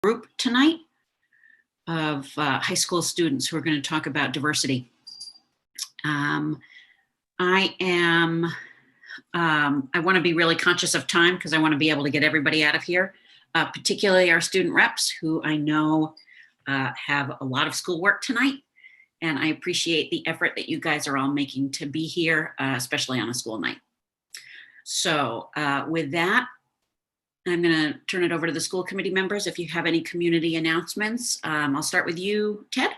group tonight of high school students who are going to talk about diversity. I want to be really conscious of time because I want to be able to get everybody out of here, particularly our student reps who I know have a lot of schoolwork tonight. And I appreciate the effort that you guys are all making to be here, especially on a school night. So with that, I'm going to turn it over to the school committee members. If you have any community announcements, I'll start with you, Ted.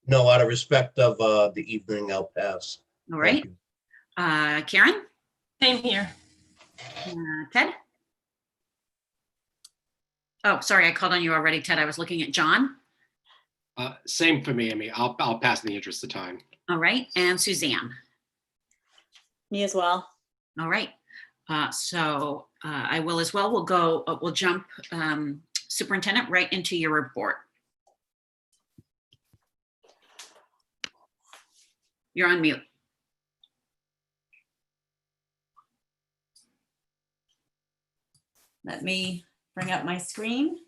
No, out of respect of the evening, I'll pass. All right. Karen? Same here. Ted? Oh, sorry, I called on you already, Ted. I was looking at John. Same for me, Amy. I'll pass in the interest of time. All right, and Suzanne. Me as well. All right. So I will as well. We'll jump, Superintendent, right into your report. You're on mute. Let me bring up my screen.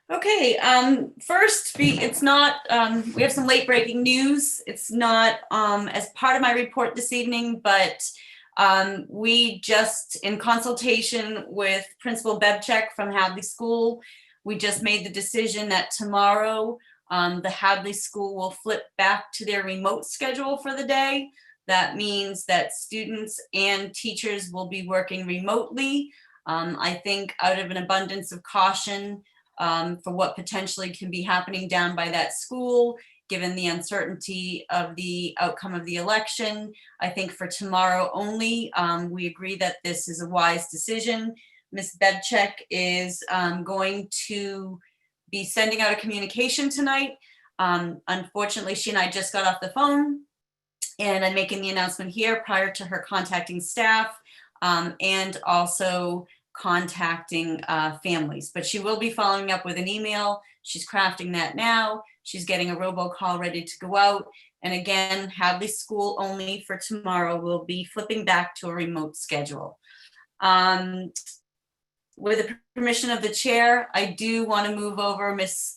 Okay, first, it's not, we have some late breaking news. It's not as part of my report this evening, but we just, in consultation with Principal Bebchek from Hadley School, we just made the decision that tomorrow the Hadley School will flip back to their remote schedule for the day. That means that students and teachers will be working remotely. I think out of an abundance of caution, for what potentially can be happening down by that school, given the uncertainty of the outcome of the election. I think for tomorrow only, we agree that this is a wise decision. Ms. Bebchek is going to be sending out a communication tonight. Unfortunately, she and I just got off the phone, and I'm making the announcement here prior to her contacting staff and also contacting families, but she will be following up with an email. She's crafting that now. She's getting a robocall ready to go out. And again, Hadley School only for tomorrow will be flipping back to a remote schedule. With the permission of the chair, I do want to move over Miss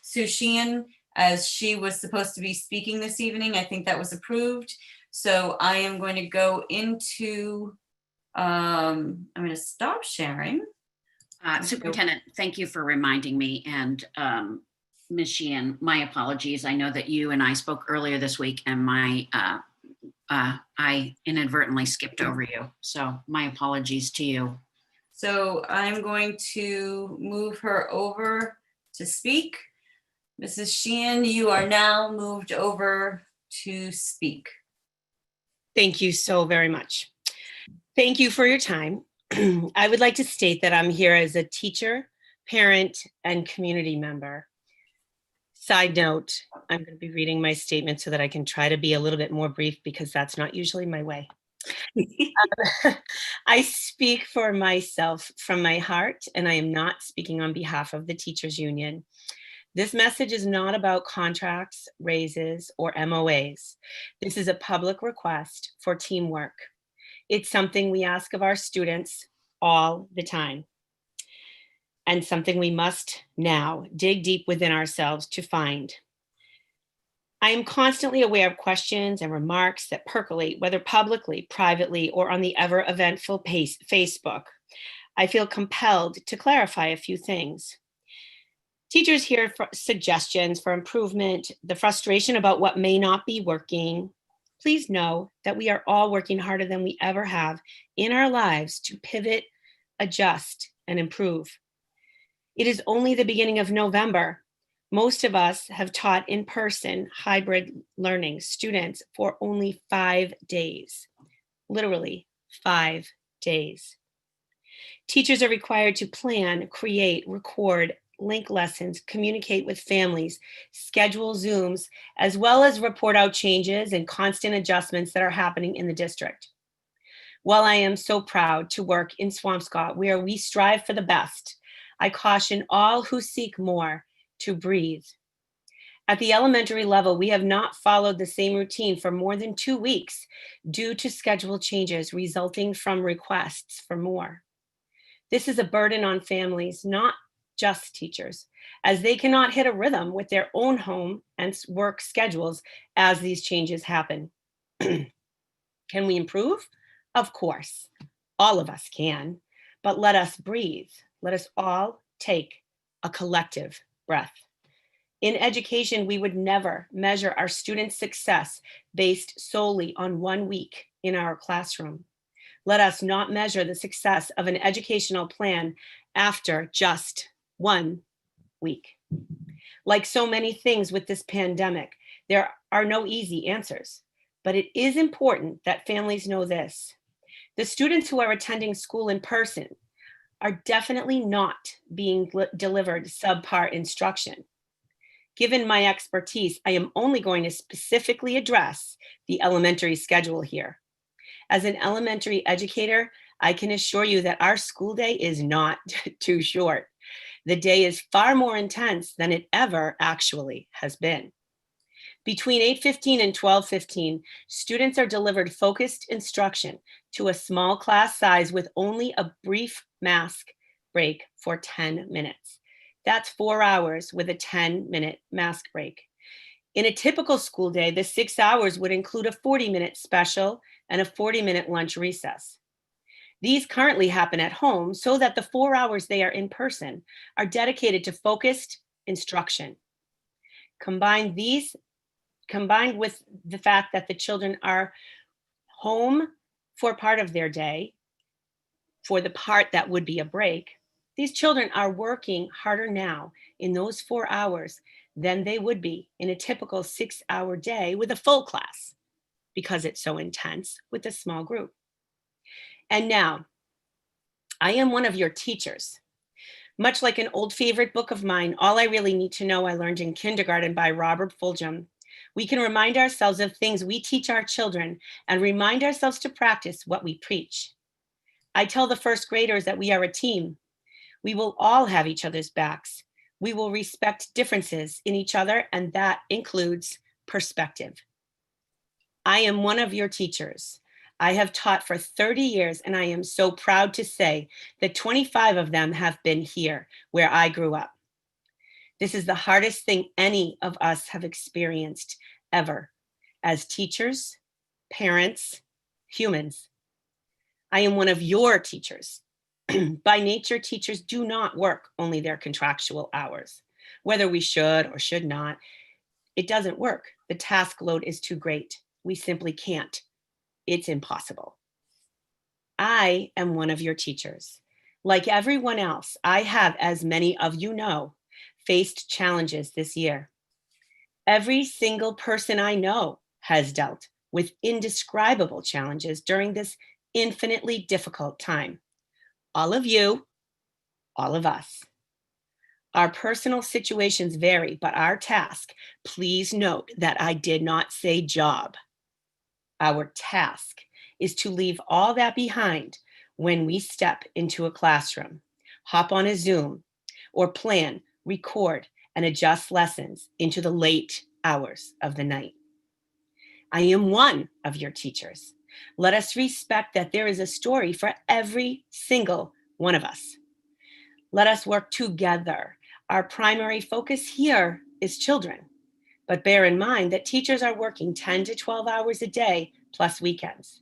Sue Sheehan, as she was supposed to be speaking this evening. I think that was approved. So I am going to go into I'm going to stop sharing. Superintendent, thank you for reminding me. And Ms. Sheehan, my apologies. I know that you and I spoke earlier this week, and I inadvertently skipped over you. So my apologies to you. So I'm going to move her over to speak. Mrs. Sheehan, you are now moved over to speak. Thank you so very much. Thank you for your time. I would like to state that I'm here as a teacher, parent, and community member. Side note, I'm going to be reading my statement so that I can try to be a little bit more brief, because that's not usually my way. I speak for myself from my heart, and I am not speaking on behalf of the teachers union. This message is not about contracts, raises, or MOAs. This is a public request for teamwork. It's something we ask of our students all the time, and something we must now dig deep within ourselves to find. I am constantly aware of questions and remarks that percolate, whether publicly, privately, or on the ever eventful Facebook. I feel compelled to clarify a few things. Teachers hear suggestions for improvement, the frustration about what may not be working. Please know that we are all working harder than we ever have in our lives to pivot, adjust, and improve. It is only the beginning of November. Most of us have taught in-person hybrid learning students for only 5 days, literally 5 days. Teachers are required to plan, create, record, link lessons, communicate with families, schedule Zooms, as well as report out changes and constant adjustments that are happening in the district. While I am so proud to work in Swampscott, where we strive for the best, I caution all who seek more to breathe. At the elementary level, we have not followed the same routine for more than 2 weeks due to schedule changes resulting from requests for more. This is a burden on families, not just teachers, as they cannot hit a rhythm with their own home and work schedules as these changes happen. Can we improve? Of course, all of us can, but let us breathe. Let us all take a collective breath. In education, we would never measure our students' success based solely on 1 week in our classroom. Let us not measure the success of an educational plan after just 1 week. Like so many things with this pandemic, there are no easy answers, but it is important that families know this. The students who are attending school in person are definitely not being delivered subpar instruction. Given my expertise, I am only going to specifically address the elementary schedule here. As an elementary educator, I can assure you that our school day is not too short. The day is far more intense than it ever actually has been. Between 8:15 and 12:15, students are delivered focused instruction to a small class size with only a brief mask break for 10 minutes. That's 4 hours with a 10-minute mask break. In a typical school day, the 6 hours would include a 40-minute special and a 40-minute lunch recess. These currently happen at home so that the 4 hours they are in person are dedicated to focused instruction. Combined with the fact that the children are home for part of their day, for the part that would be a break, these children are working harder now in those 4 hours than they would be in a typical 6-hour day with a full class, because it's so intense with a small group. And now, I am one of your teachers. Much like an old favorite book of mine, All I Really Need to Know I Learned in Kindergarten by Robert Fulghum, we can remind ourselves of things we teach our children and remind ourselves to practice what we preach. I tell the first graders that we are a team. We will all have each other's backs. We will respect differences in each other, and that includes perspective. I am one of your teachers. I have taught for 30 years, and I am so proud to say that 25 of them have been here where I grew up. This is the hardest thing any of us have experienced ever as teachers, parents, humans. I am one of your teachers. By nature, teachers do not work only their contractual hours. Whether we should or should not, it doesn't work. The task load is too great. We simply can't. It's impossible. I am one of your teachers. Like everyone else, I have, as many of you know, faced challenges this year. Every single person I know has dealt with indescribable challenges during this infinitely difficult time. All of you, all of us. Our personal situations vary, but our task, please note that I did not say job. Our task is to leave all that behind when we step into a classroom, hop on a Zoom, or plan, record, and adjust lessons into the late hours of the night. I am one of your teachers. Let us respect that there is a story for every single one of us. Let us work together. Our primary focus here is children, but bear in mind that teachers are working 10 to 12 hours a day plus weekends.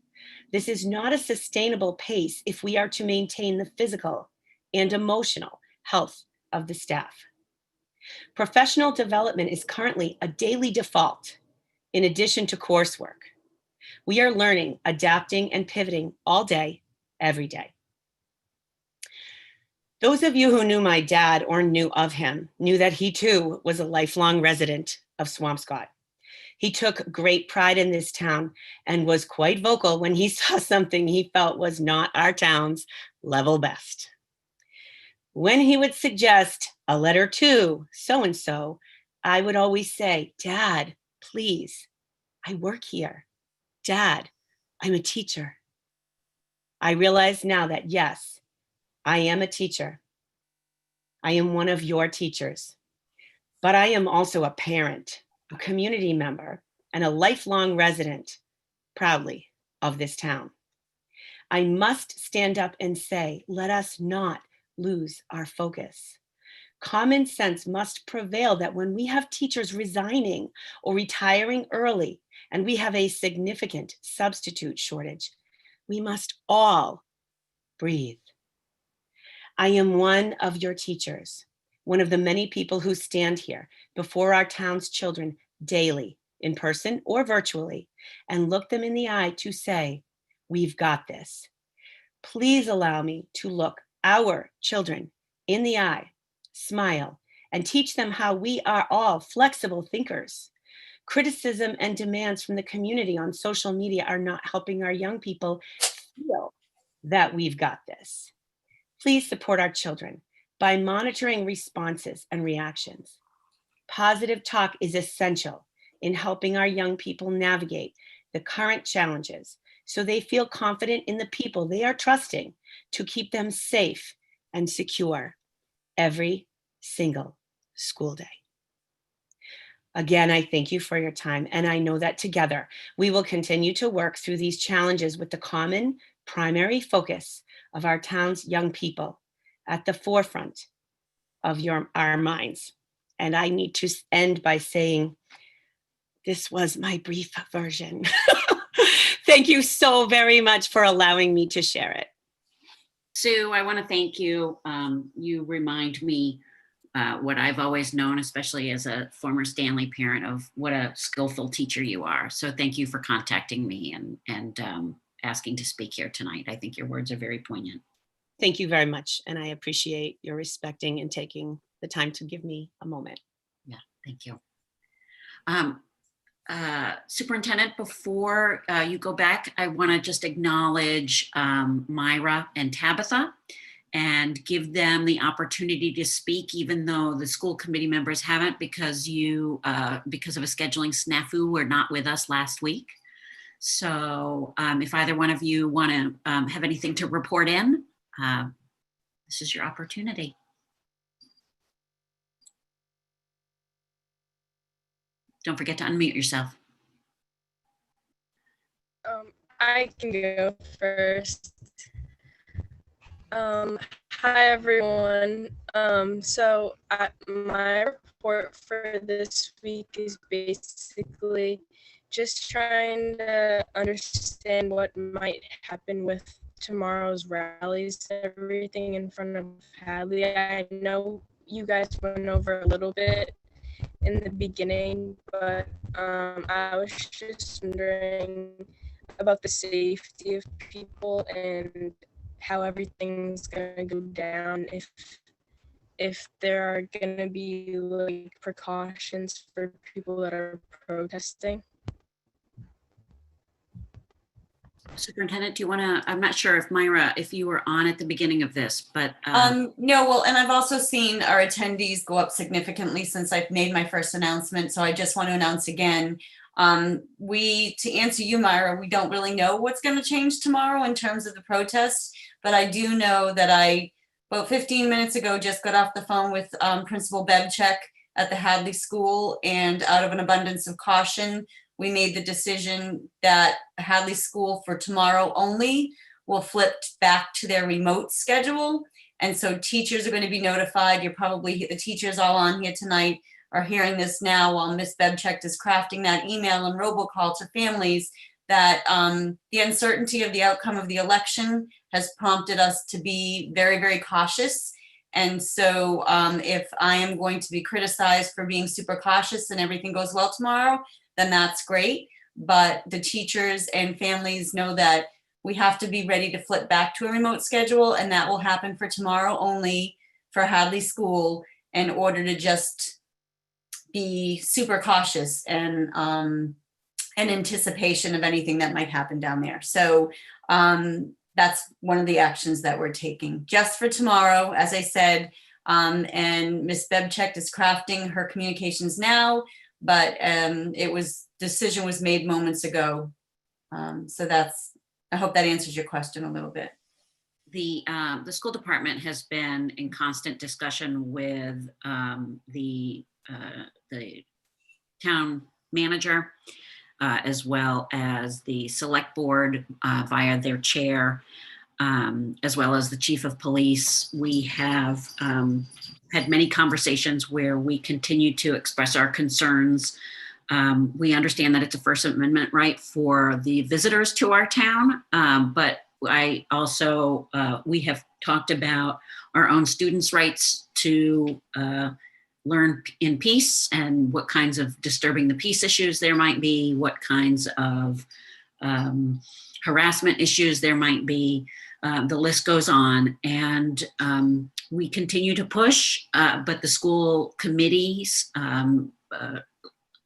This is not a sustainable pace if we are to maintain the physical and emotional health of the staff. Professional development is currently a daily default in addition to coursework. We are learning, adapting, and pivoting all day, every day. Those of you who knew my dad or knew of him knew that he too was a lifelong resident of Swampscott. He took great pride in this town and was quite vocal when he saw something he felt was not our town's level best. When he would suggest a letter to so-and-so, I would always say, Dad, please, I work here. Dad, I'm a teacher. I realize now that yes, I am a teacher. I am one of your teachers, but I am also a parent, a community member, and a lifelong resident, proudly, of this town. I must stand up and say, let us not lose our focus. Common sense must prevail that when we have teachers resigning or retiring early, and we have a significant substitute shortage, we must all breathe. I am one of your teachers, one of the many people who stand here before our town's children daily, in person or virtually, and look them in the eye to say, we've got this. Please allow me to look our children in the eye, smile, and teach them how we are all flexible thinkers. Criticism and demands from the community on social media are not helping our young people feel that we've got this. Please support our children by monitoring responses and reactions. Positive talk is essential in helping our young people navigate the current challenges so they feel confident in the people they are trusting to keep them safe and secure every single school day. Again, I thank you for your time, and I know that together we will continue to work through these challenges with the common primary focus of our town's young people at the forefront of our minds. And I need to end by saying, this was my brief version. Thank you so very much for allowing me to share it. Sue, I want to thank you. You remind me what I've always known, especially as a former Stanley parent, of what a skillful teacher you are. So thank you for contacting me and asking to speak here tonight. I think your words are very poignant. Thank you very much. And I appreciate your respecting and taking the time to give me a moment. Yeah, thank you. Superintendent, before you go back, I want to just acknowledge Myra and Tabitha and give them the opportunity to speak, even though the school committee members haven't, because because of a scheduling snafu, were not with us last week. So if either one of you want to have anything to report in, this is your opportunity. Don't forget to unmute yourself. I can go first. Hi, everyone. So my report for this week is basically just trying to understand what might happen with tomorrow's rallies and everything in front of Hadley. I know you guys went over a little bit in the beginning, but I was just wondering about the safety of people and how everything's gonna go down, if there are gonna be like precautions for people that are protesting. Superintendent, do you want to, I'm not sure if Myra, if you were on at the beginning of this, but. No, well, and I've also seen our attendees go up significantly since I've made my first announcement. So I just want to announce again, to answer you, Myra, we don't really know what's going to change tomorrow in terms of the protests, but I do know that I, about 15 minutes ago, just got off the phone with Principal Bebchek at the Hadley School, and out of an abundance of caution, we made the decision that Hadley School for tomorrow only will flip back to their remote schedule. And so teachers are going to be notified. You're probably, the teachers all on here tonight are hearing this now while Ms. Bebchek is crafting that email and robocall to families, that the uncertainty of the outcome of the election has prompted us to be very, very cautious. And so if I am going to be criticized for being super cautious and everything goes well tomorrow, then that's great. But the teachers and families know that we have to be ready to flip back to a remote schedule, and that will happen for tomorrow only for Hadley School, in order to just be super cautious and in anticipation of anything that might happen down there. So that's one of the actions that we're taking just for tomorrow, as I said. And Ms. Bebchek is crafting her communications now, but decision was made moments ago. So I hope that answers your question a little bit. The school department has been in constant discussion with the town manager, as well as the select board via their chair, as well as the chief of police. We have had many conversations where we continue to express our concerns. We understand that it's a First Amendment right for the visitors to our town, but I also, we have talked about our own students' rights to learn in peace and what kinds of disturbing the peace issues there might be, what kinds of harassment issues there might be. The list goes on, and we continue to push, but the school committee's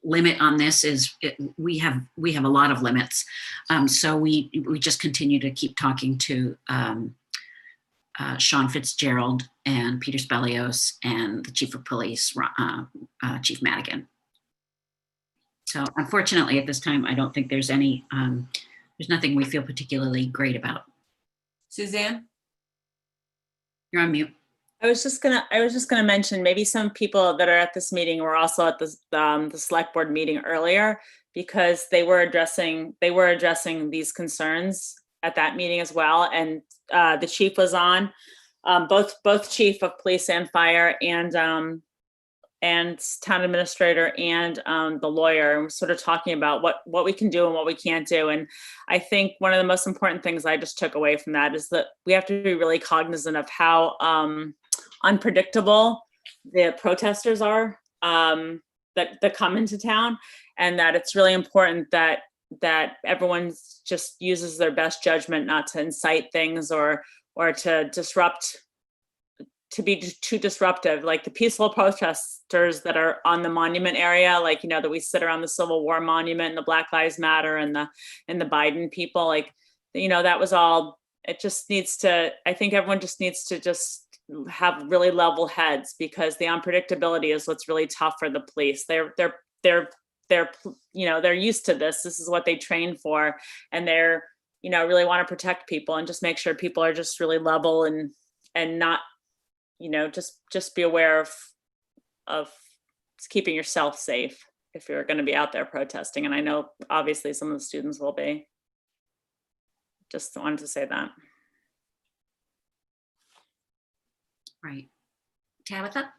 limit on this is we have a lot of limits. So we just continue to keep talking to Sean Fitzgerald and Peter Spelios and the chief of police, Chief Madigan. So unfortunately at this time, I don't think there's there's nothing we feel particularly great about. Suzanne? You're on mute. I was just gonna mention maybe some people that are at this meeting were also at the select board meeting earlier, because they were addressing these concerns at that meeting as well. And the chief was on, both chief of police and fire and town administrator and the lawyer, and we're sort of talking about what we can do and what we can't do. And I think one of the most important things I just took away from that is that we have to be really cognizant of how unpredictable the protesters are that come into town, and that it's really important that everyone just uses their best judgment not to incite things or to disrupt, to be too disruptive. Like the peaceful protesters that are on the monument area, like, that we sit around the Civil War monument and the Black Lives Matter and the Biden people, like, that was all, it just needs to, I think everyone just needs to just have really level heads, because the unpredictability is what's really tough for the police. They're used to this. This is what they train for, and they're, really want to protect people and just make sure people are just really level and not, just be aware of keeping yourself safe if you're going to be out there protesting. And I know obviously some of the students will be. Just wanted to say that. Right. Tabitha?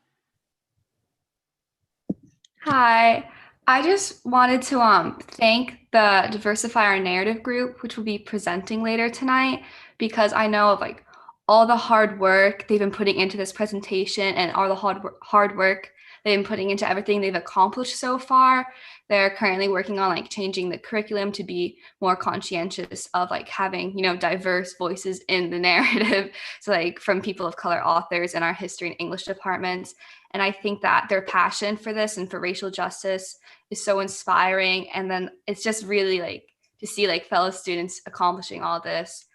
Hi, I just wanted to thank the Diversify Our Narrative group, which will be presenting later tonight, because I know of like all the hard work they've been putting into this presentation and all the hard work they've been putting into everything they've accomplished so far. They're currently working on like changing the curriculum to be more conscientious of like having, diverse voices in the narrative. So like from people of color authors in our history and English departments. And I think that their passion for this and for racial justice is so inspiring. And then it's just really like to see like fellow students accomplishing all this.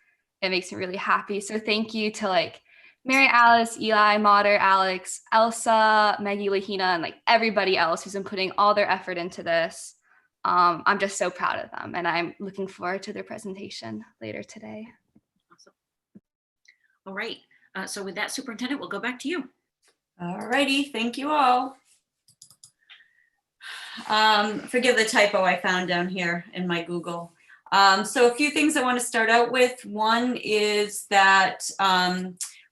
It makes me really happy. So thank you to like Mary Alice, Eli, Mater, Alex, Elsa, Maggie, Lahina, and like everybody else who's been putting all their effort into this. I'm just so proud of them, and I'm looking forward to their presentation later today. Awesome. All right. So with that, Superintendent, we'll go back to you. All righty, thank you all. Forgive the typo I found down here in my Google. So a few things I want to start out with. One is that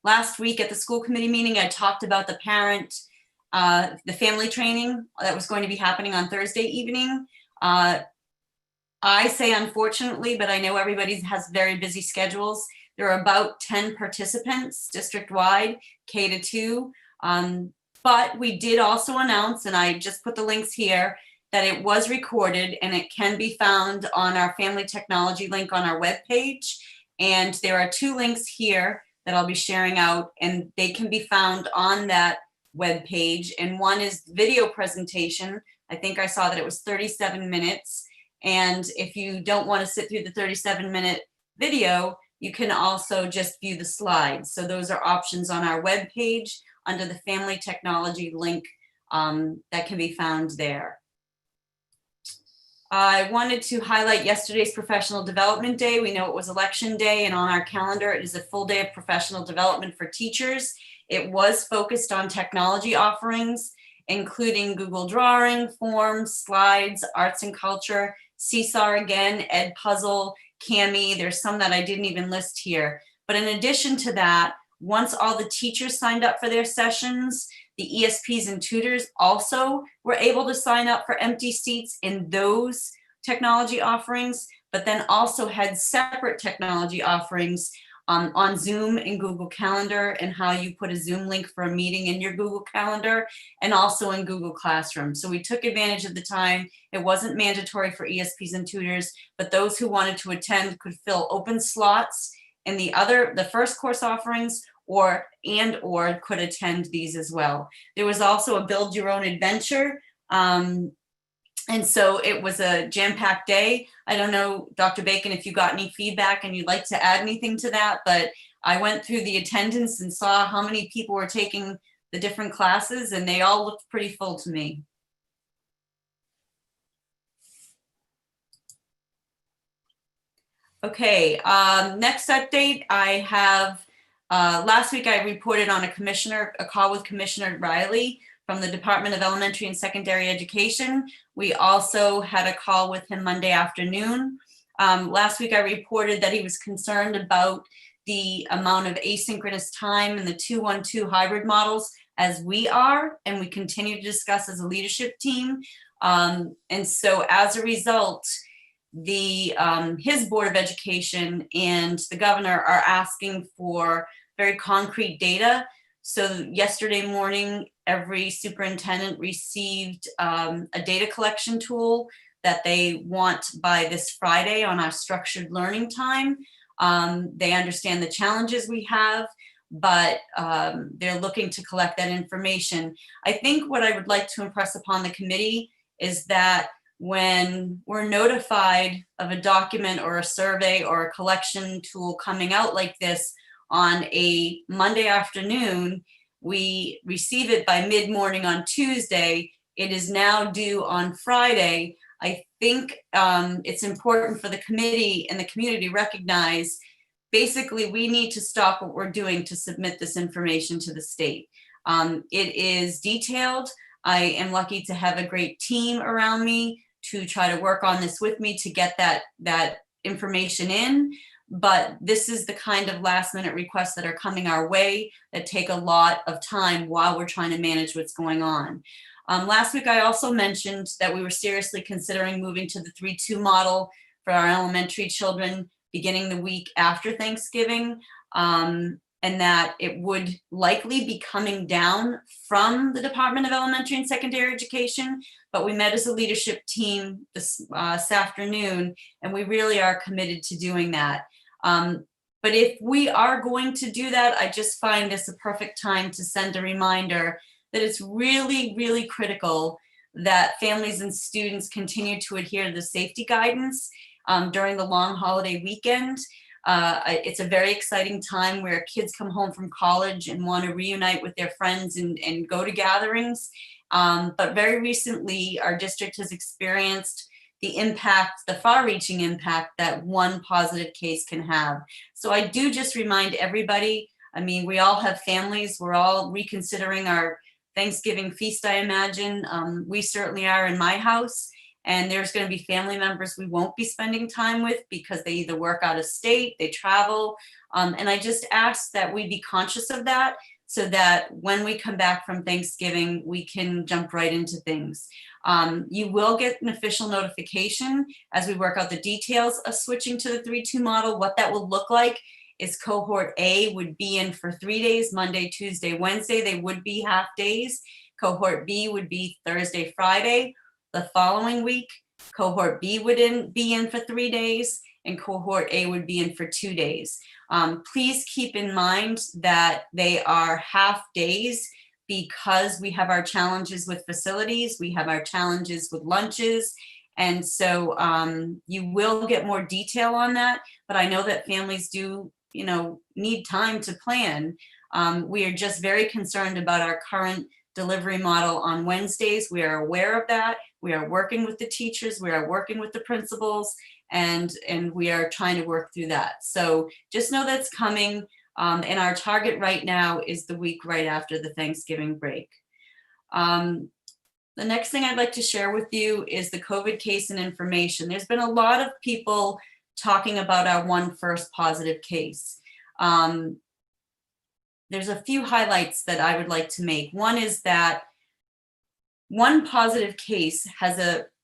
last week at the school committee meeting, I talked about the family training that was going to be happening on Thursday evening. I say unfortunately, but I know everybody has very busy schedules. There are about 10 participants district-wide, K-2. But we did also announce, and I just put the links here, that it was recorded and it can be found on our family technology link on our webpage. And there are 2 links here that I'll be sharing out, and they can be found on that webpage. And one is video presentation. I think I saw that it was 37 minutes. And if you don't want to sit through the 37-minute video, you can also just view the slides. So those are options on our webpage under the Family Technology link that can be found there. I wanted to highlight yesterday's Professional Development Day. We know it was Election Day, and on our calendar, it is a full day of professional development for teachers. It was focused on technology offerings, including Google Drawing, Forms, Slides, Arts and Culture, Seesaw again, Ed Puzzle, Cami. There's some that I didn't even list here. But in addition to that, once all the teachers signed up for their sessions, the ESPs and tutors also were able to sign up for empty seats in those technology offerings, but then also had separate technology offerings on Zoom and Google Calendar, and how you put a Zoom link for a meeting in your Google Calendar, and also in Google Classroom. So we took advantage of the time. It wasn't mandatory for ESPs and tutors, but those who wanted to attend could fill open slots in the first course offerings, or could attend these as well. There was also a build your own adventure. And so it was a jam-packed day. I don't know, Dr. Bacon, if you got any feedback and you'd like to add anything to that, but I went through the attendance and saw how many people were taking the different classes, and they all looked pretty full to me. Okay, next update I have, last week I reported on a call with Commissioner Riley from the Department of Elementary and Secondary Education. We also had a call with him Monday afternoon. Last week I reported that he was concerned about the amount of asynchronous time in the 2-1-2 hybrid models, as we are, and we continue to discuss as a leadership team. And so as a result, his Board of Education and the governor are asking for very concrete data. So yesterday morning, every superintendent received a data collection tool that they want by this Friday on our structured learning time. They understand the challenges we have, but they're looking to collect that information. I think what I would like to impress upon the committee is that when we're notified of a document or a survey or a collection tool coming out like this on a Monday afternoon, we receive it by mid-morning on Tuesday. It is now due on Friday. I think it's important for the committee and the community to recognize, basically, we need to stop what we're doing to submit this information to the state. It is detailed. I am lucky to have a great team around me to try to work on this with me to get that information in. But this is the kind of last minute requests that are coming our way that take a lot of time while we're trying to manage what's going on. Last week, I also mentioned that we were seriously considering moving to the 3-2 model for our elementary children beginning the week after Thanksgiving, and that it would likely be coming down from the Department of Elementary and Secondary Education. But we met as a leadership team this afternoon, and we really are committed to doing that. But if we are going to do that, I just find this a perfect time to send a reminder that it's really, really critical that families and students continue to adhere to the safety guidance during the long holiday weekend. It's a very exciting time where kids come home from college and want to reunite with their friends and go to gatherings. But very recently, our district has experienced the impact, the far-reaching impact that one positive case can have. So I do just remind everybody, I mean, we all have families, we're all reconsidering our Thanksgiving feast, I imagine. We certainly are in my house, and there's going to be family members we won't be spending time with because they either work out of state, they travel, and I just ask that we be conscious of that so that when we come back from Thanksgiving, we can jump right into things. You will get an official notification as we work out the details of switching to the 3-2 model. What that will look like is cohort A would be in for 3 days, Monday, Tuesday, Wednesday. They would be half days. Cohort B would be Thursday, Friday. The following week, cohort B would be in for 3 days, and cohort A would be in for 2 days. Please keep in mind that they are half days because we have our challenges with facilities, we have our challenges with lunches, And so you will get more detail on that, but I know that families do, need time to plan. We are just very concerned about our current delivery model on Wednesdays. We are aware of that. We are working with the teachers. We are working with the principals, and we are trying to work through that. So just know that's coming. And our target right now is the week right after the Thanksgiving break. The next thing I'd like to share with you is the COVID case and information. There's been a lot of people talking about our one first positive case. There's a few highlights that I would like to make. One is that one positive case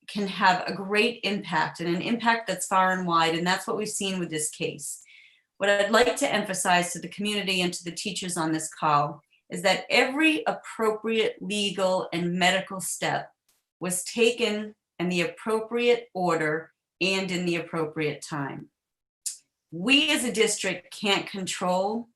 can have a great impact, and an impact that's far and wide, and that's what we've seen with this case. What I'd like to emphasize to the community and to the teachers on this call is that every appropriate legal and medical step was taken in the appropriate order and in the appropriate time. We as a district can't control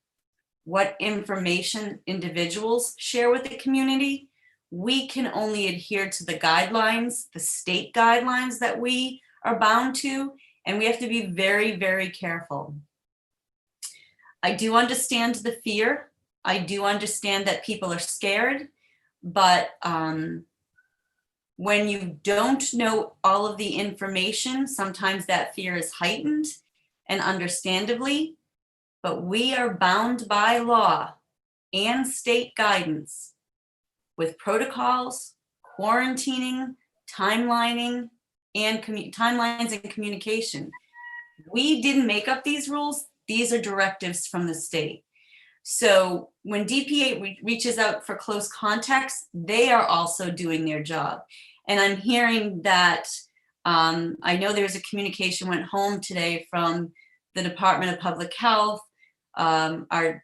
what information individuals share with the community. We can only adhere to the guidelines, the state guidelines that we are bound to, and we have to be very, very careful. I do understand the fear. I do understand that people are scared, but when you don't know all of the information, sometimes that fear is heightened, and understandably, but we are bound by law and state guidance with protocols, quarantining, timelining, and timelines and communication. We didn't make up these rules. These are directives from the state. So when DPA reaches out for close contacts, they are also doing their job. And I'm hearing that, I know there's a communication went home today from the Department of Public Health, our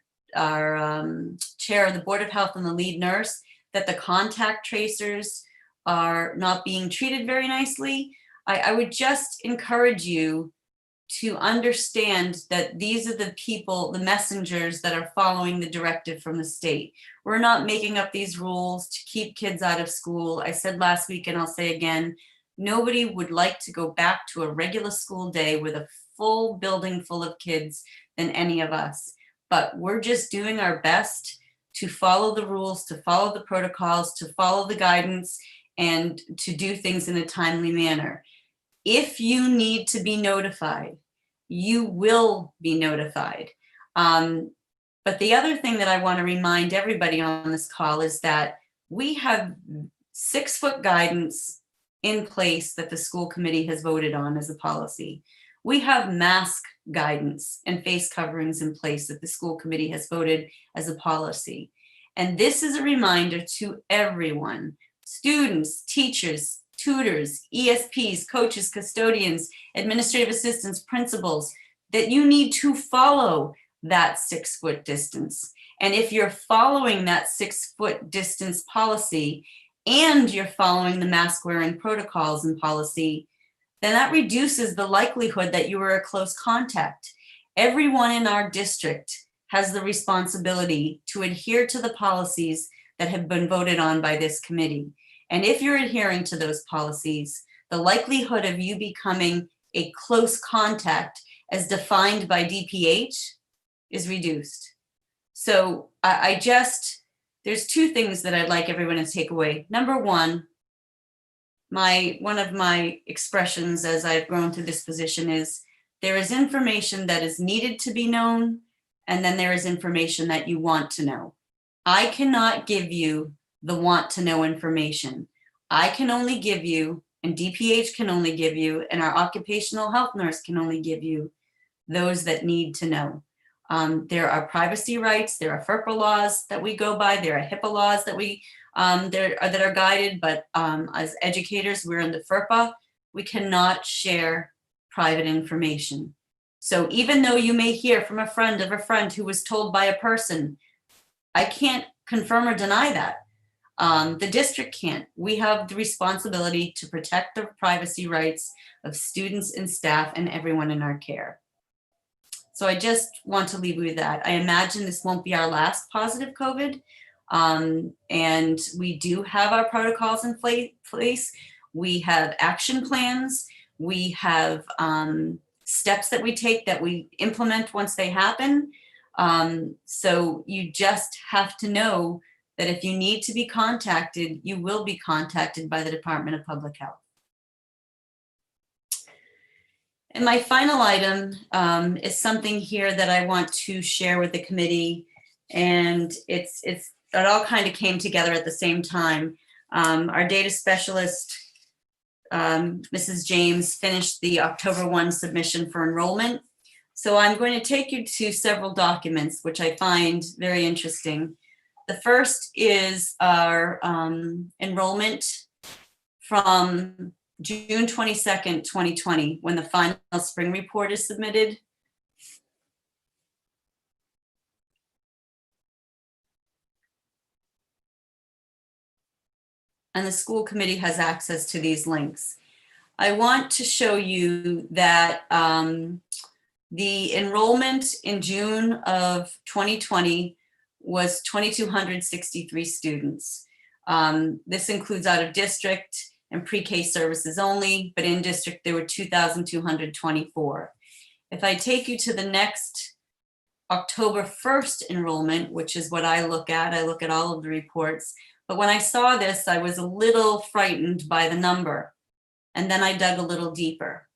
chair of the Board of Health and the lead nurse, that the contact tracers are not being treated very nicely. I would just encourage you to understand that these are the people, the messengers that are following the directive from the state. We're not making up these rules to keep kids out of school. I said last week, and I'll say again, nobody would like to go back to a regular school day with a full building full of kids than any of us. But we're just doing our best to follow the rules, to follow the protocols, to follow the guidance, and to do things in a timely manner. If you need to be notified, you will be notified. But the other thing that I want to remind everybody on this call is that we have 6-foot guidance in place that the school committee has voted on as a policy. We have mask guidance and face coverings in place that the school committee has voted as a policy. And this is a reminder to everyone, students, teachers, tutors, ESPs, coaches, custodians, administrative assistants, principals, that you need to follow that 6-foot distance. And if you're following that 6-foot distance policy and you're following the mask wearing protocols and policy, then that reduces the likelihood that you were a close contact. Everyone in our district has the responsibility to adhere to the policies that have been voted on by this committee. And if you're adhering to those policies, the likelihood of you becoming a close contact as defined by DPH is reduced. So there's 2 things that I'd like everyone to take away. Number one, one of my expressions as I've grown through this position is there is information that is needed to be known, and then there is information that you want to know. I cannot give you the want to know information. I can only give you, and DPH can only give you, and our occupational health nurse can only give you those that need to know. There are privacy rights, there are FERPA laws that we go by, there are HIPAA laws that that are guided, but as educators, we're in the FERPA. We cannot share private information. So even though you may hear from a friend of a friend who was told by a person, I can't confirm or deny that. The district can't. We have the responsibility to protect the privacy rights of students and staff and everyone in our care. So I just want to leave you with that. I imagine this won't be our last positive COVID. And we do have our protocols in place. We have action plans. We have steps that we take that we implement once they happen. So you just have to know that if you need to be contacted, you will be contacted by the Department of Public Health. And my final item is something here that I want to share with the committee, and it all kind of came together at the same time. Our data specialist, Mrs. James, finished the October 1 submission for enrollment. So I'm going to take you to several documents, which I find very interesting. The first is our enrollment from June 22nd, 2020, when the final spring report is submitted. And the school committee has access to these links. I want to show you that the enrollment in June of 2020 was 2,263 students. This includes out of district and pre-K services only, but in district there were 2,224. If I take you to the next October 1st enrollment, which is what I look at all of the reports, but when I saw this, I was a little frightened by the number, and then I dug a little deeper.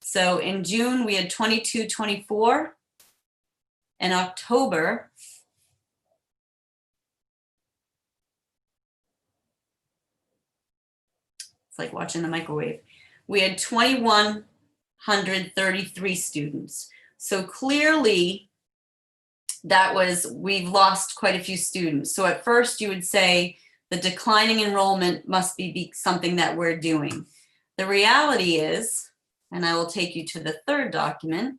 So in June, we had 2,224. In October, it's like watching the microwave, we had 2,133 students. So clearly, we've lost quite a few students. So at first, you would say the declining enrollment must be something that we're doing. The reality is, and I will take you to the third document.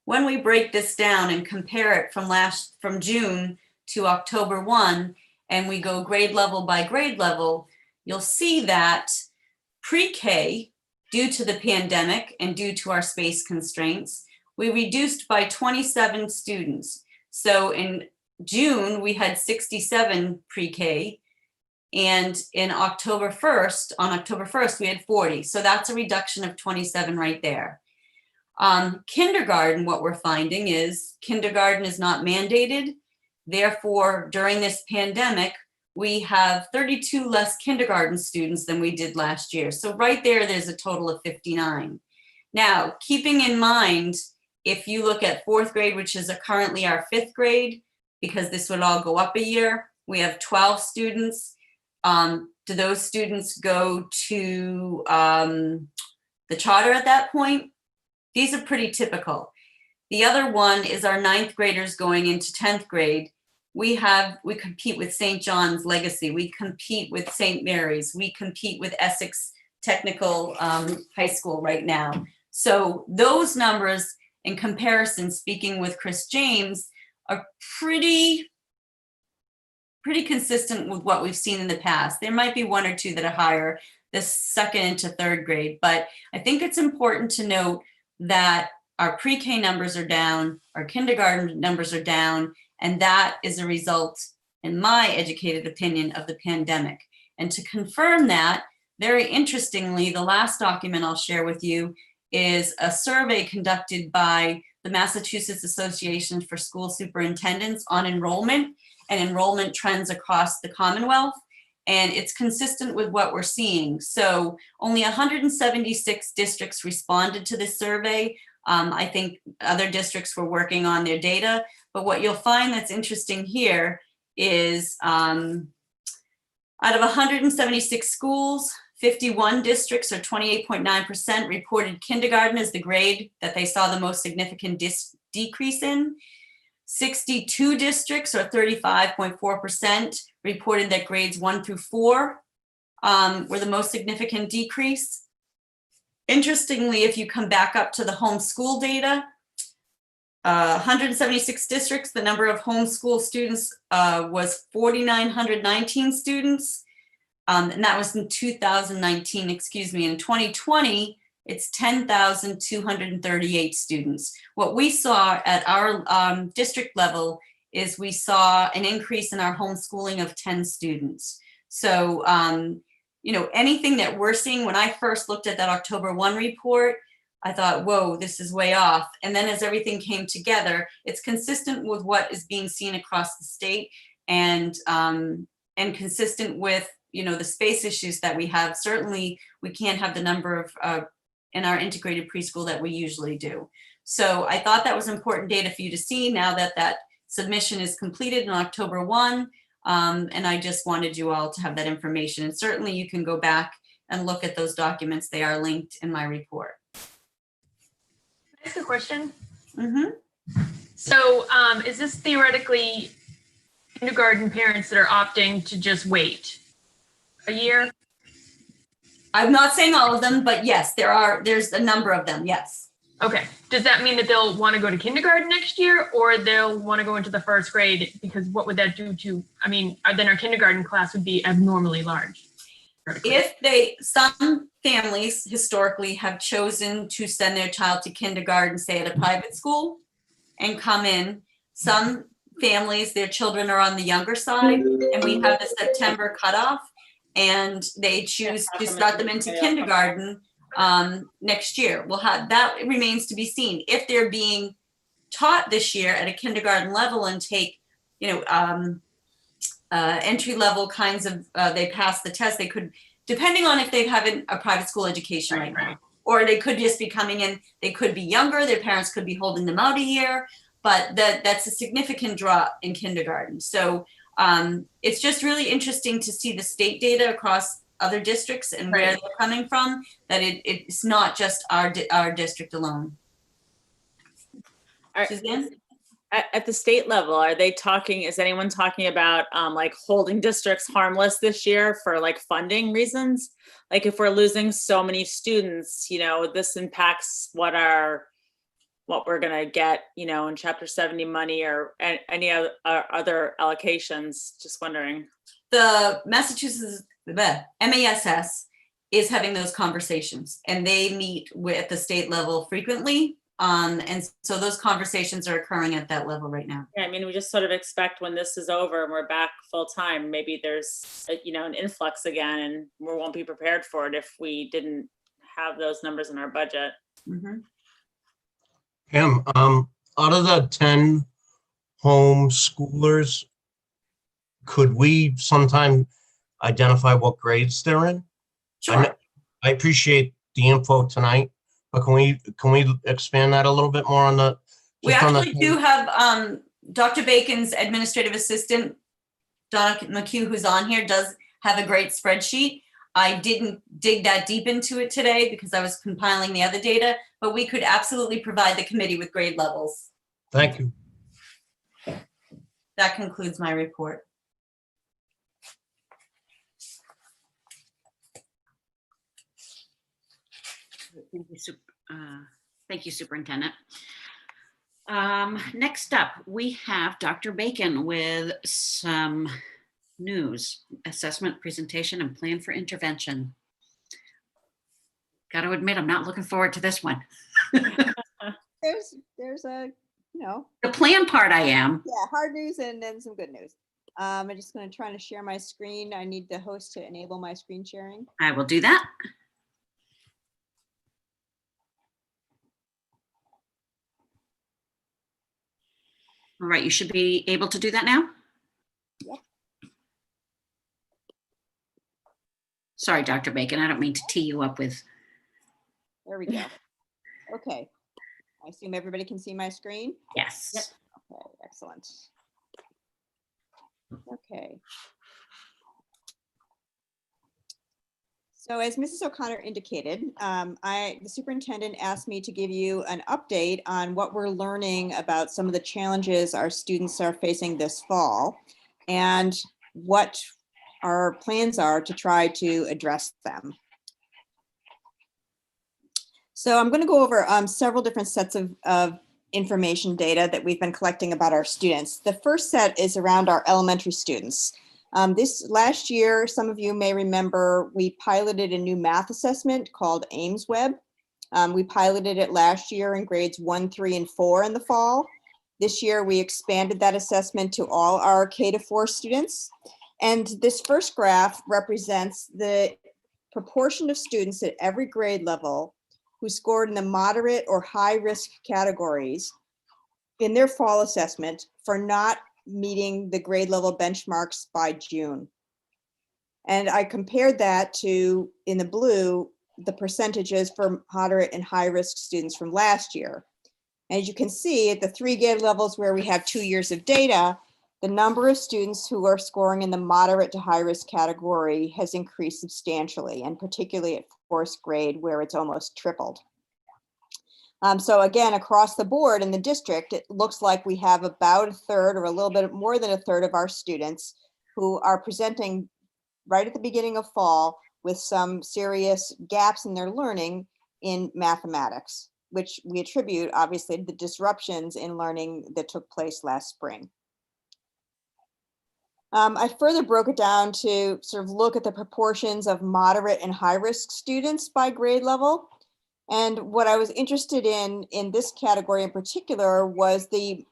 When we break this down and compare it from June to October 1, and we go grade level by grade level, you'll see that pre-K, due to the pandemic and due to our space constraints, we reduced by 27 students. So in June, we had 67 pre-K, and on October 1st, we had 40. So that's a reduction of 27 right there. Kindergarten, what we're finding is kindergarten is not mandated. Therefore, during this pandemic, we have 32 less kindergarten students than we did last year. So right there's a total of 59. Now, keeping in mind, if you look at fourth grade, which is currently our fifth grade, because this would all go up a year, we have 12 students. Do those students go to the charter at that point? These are pretty typical. The other one is our ninth graders going into 10th grade. We compete with St. John's Legacy. We compete with St. Mary's. We compete with Essex Technical High School right now. So those numbers in comparison, speaking with Chris James, are pretty consistent with what we've seen in the past. There might be one or two that are higher, the second into third grade, but I think it's important to note that our pre-K numbers are down, our kindergarten numbers are down, and that is a result, in my educated opinion, of the pandemic. And to confirm that, very interestingly, the last document I'll share with you is a survey conducted by the Massachusetts Association for School Superintendents on enrollment and enrollment trends across the Commonwealth. And it's consistent with what we're seeing. So only 176 districts responded to this survey. I think other districts were working on their data, but what you'll find that's interesting here is out of 176 schools, 51 districts, or 28.9%, reported kindergarten as the grade that they saw the most significant decrease in. 62 districts, or 35.4%, reported that grades 1 through 4 were the most significant decrease. Interestingly, if you come back up to the homeschool data, 176 districts, the number of homeschool students was 4,919 students. And that was in 2019, excuse me. In 2020, it's 10,238 students. What we saw at our district level is we saw an increase in our homeschooling of 10 students. So, you know, anything that we're seeing, when I first looked at that October 1 report, I thought, whoa, this is way off. And then as everything came together, it's consistent with what is being seen across the state, and consistent with, you know, the space issues that we have. Certainly, we can't have the number of in our integrated preschool that we usually do. So I thought that was important data for you to see now that that submission is completed on October 1. And I just wanted you all to have that information. And certainly you can go back and look at those documents. They are linked in my report. That's a question. Mm-hmm. So is this theoretically kindergarten parents that are opting to just wait a year? I'm not saying all of them, but yes, there's a number of them, yes. Okay. Does that mean that they'll want to go to kindergarten next year, or they'll want to go into the first grade? Because what would that do to, I mean, then our kindergarten class would be abnormally large. Some families historically have chosen to send their child to kindergarten, say at a private school, and come in. Some families, their children are on the younger side, and we have the September cutoff, and they choose to start them into kindergarten next year. We'll have that. Remains to be seen if they're being taught this year at a kindergarten level and take, you know, entry level kinds of, they pass the test. They could, depending on if they have a private school education right now, or they could just be coming in. They could be younger. Their parents could be holding them out a year, but that's a significant drop in kindergarten. So it's just really interesting to see the state data across other districts and where they're coming from, that it's not just our district alone. Suzanne? At the state level, are they talking, is anyone talking about like holding districts harmless this year for like funding reasons? Like if we're losing so many students, you know, this impacts what we're gonna get, you know, in Chapter 70 money or any other allocations. Just wondering. The Massachusetts MASS is having those conversations, and they meet at the state level frequently. And so those conversations are occurring at that level right now. Yeah, I mean, we just sort of expect when this is over and we're back full time, maybe there's you know, an influx again, and we won't be prepared for it if we didn't have those numbers in our budget. Mm-hmm. Pam, out of the 10 homeschoolers, could we sometime identify what grades they're in? Sure. I appreciate the info tonight, but can we expand that a little bit more on the? We actually do have Dr. Bacon's administrative assistant, Donna McHugh, who's on here, does have a great spreadsheet. I didn't dig that deep into it today because I was compiling the other data, but we could absolutely provide the committee with grade levels. Thank you. That concludes my report. Thank you, Superintendent. Next up, we have Dr. Bacon with some news, assessment, presentation, and plan for intervention. Got to admit, I'm not looking forward to this one. There's a, you know. The plan part I am. Yeah, hard news and then some good news. I'm just going to try to share my screen. I need the host to enable my screen sharing. I will do that. All right, you should be able to do that now. Yep. Sorry, Dr. Bacon, I don't mean to tee you up with. There we go. Okay. I assume everybody can see my screen? Yes. Yep. Okay, excellent. Okay. So as Mrs. O'Connor indicated, the superintendent asked me to give you an update on what we're learning about some of the challenges our students are facing this fall and what our plans are to try to address them. So I'm going to go over several different sets of information data that we've been collecting about our students. The first set is around our elementary students. This last year, some of you may remember, we piloted a new math assessment called Ames Web. We piloted it last year in grades 1, 3, and 4 in the fall. This year, we expanded that assessment to all our K-4 students. And this first graph represents the proportion of students at every grade level who scored in the moderate or high risk categories in their fall assessment for not meeting the grade level benchmarks by June. And I compared that to, in the blue, the percentages for moderate and high risk students from last year. And as you can see, at the 3 grade levels where we have 2 years of data, the number of students who are scoring in the moderate to high risk category has increased substantially, and particularly at 4th grade where it's almost tripled. So again, across the board in the district, it looks like we have about a third or a little bit more than a third of our students who are presenting right at the beginning of fall with some serious gaps in their learning in mathematics, which we attribute obviously to the disruptions in learning that took place last spring. I further broke it down to sort of look at the proportions of moderate and high risk students by grade level. And what I was interested in this category in particular was the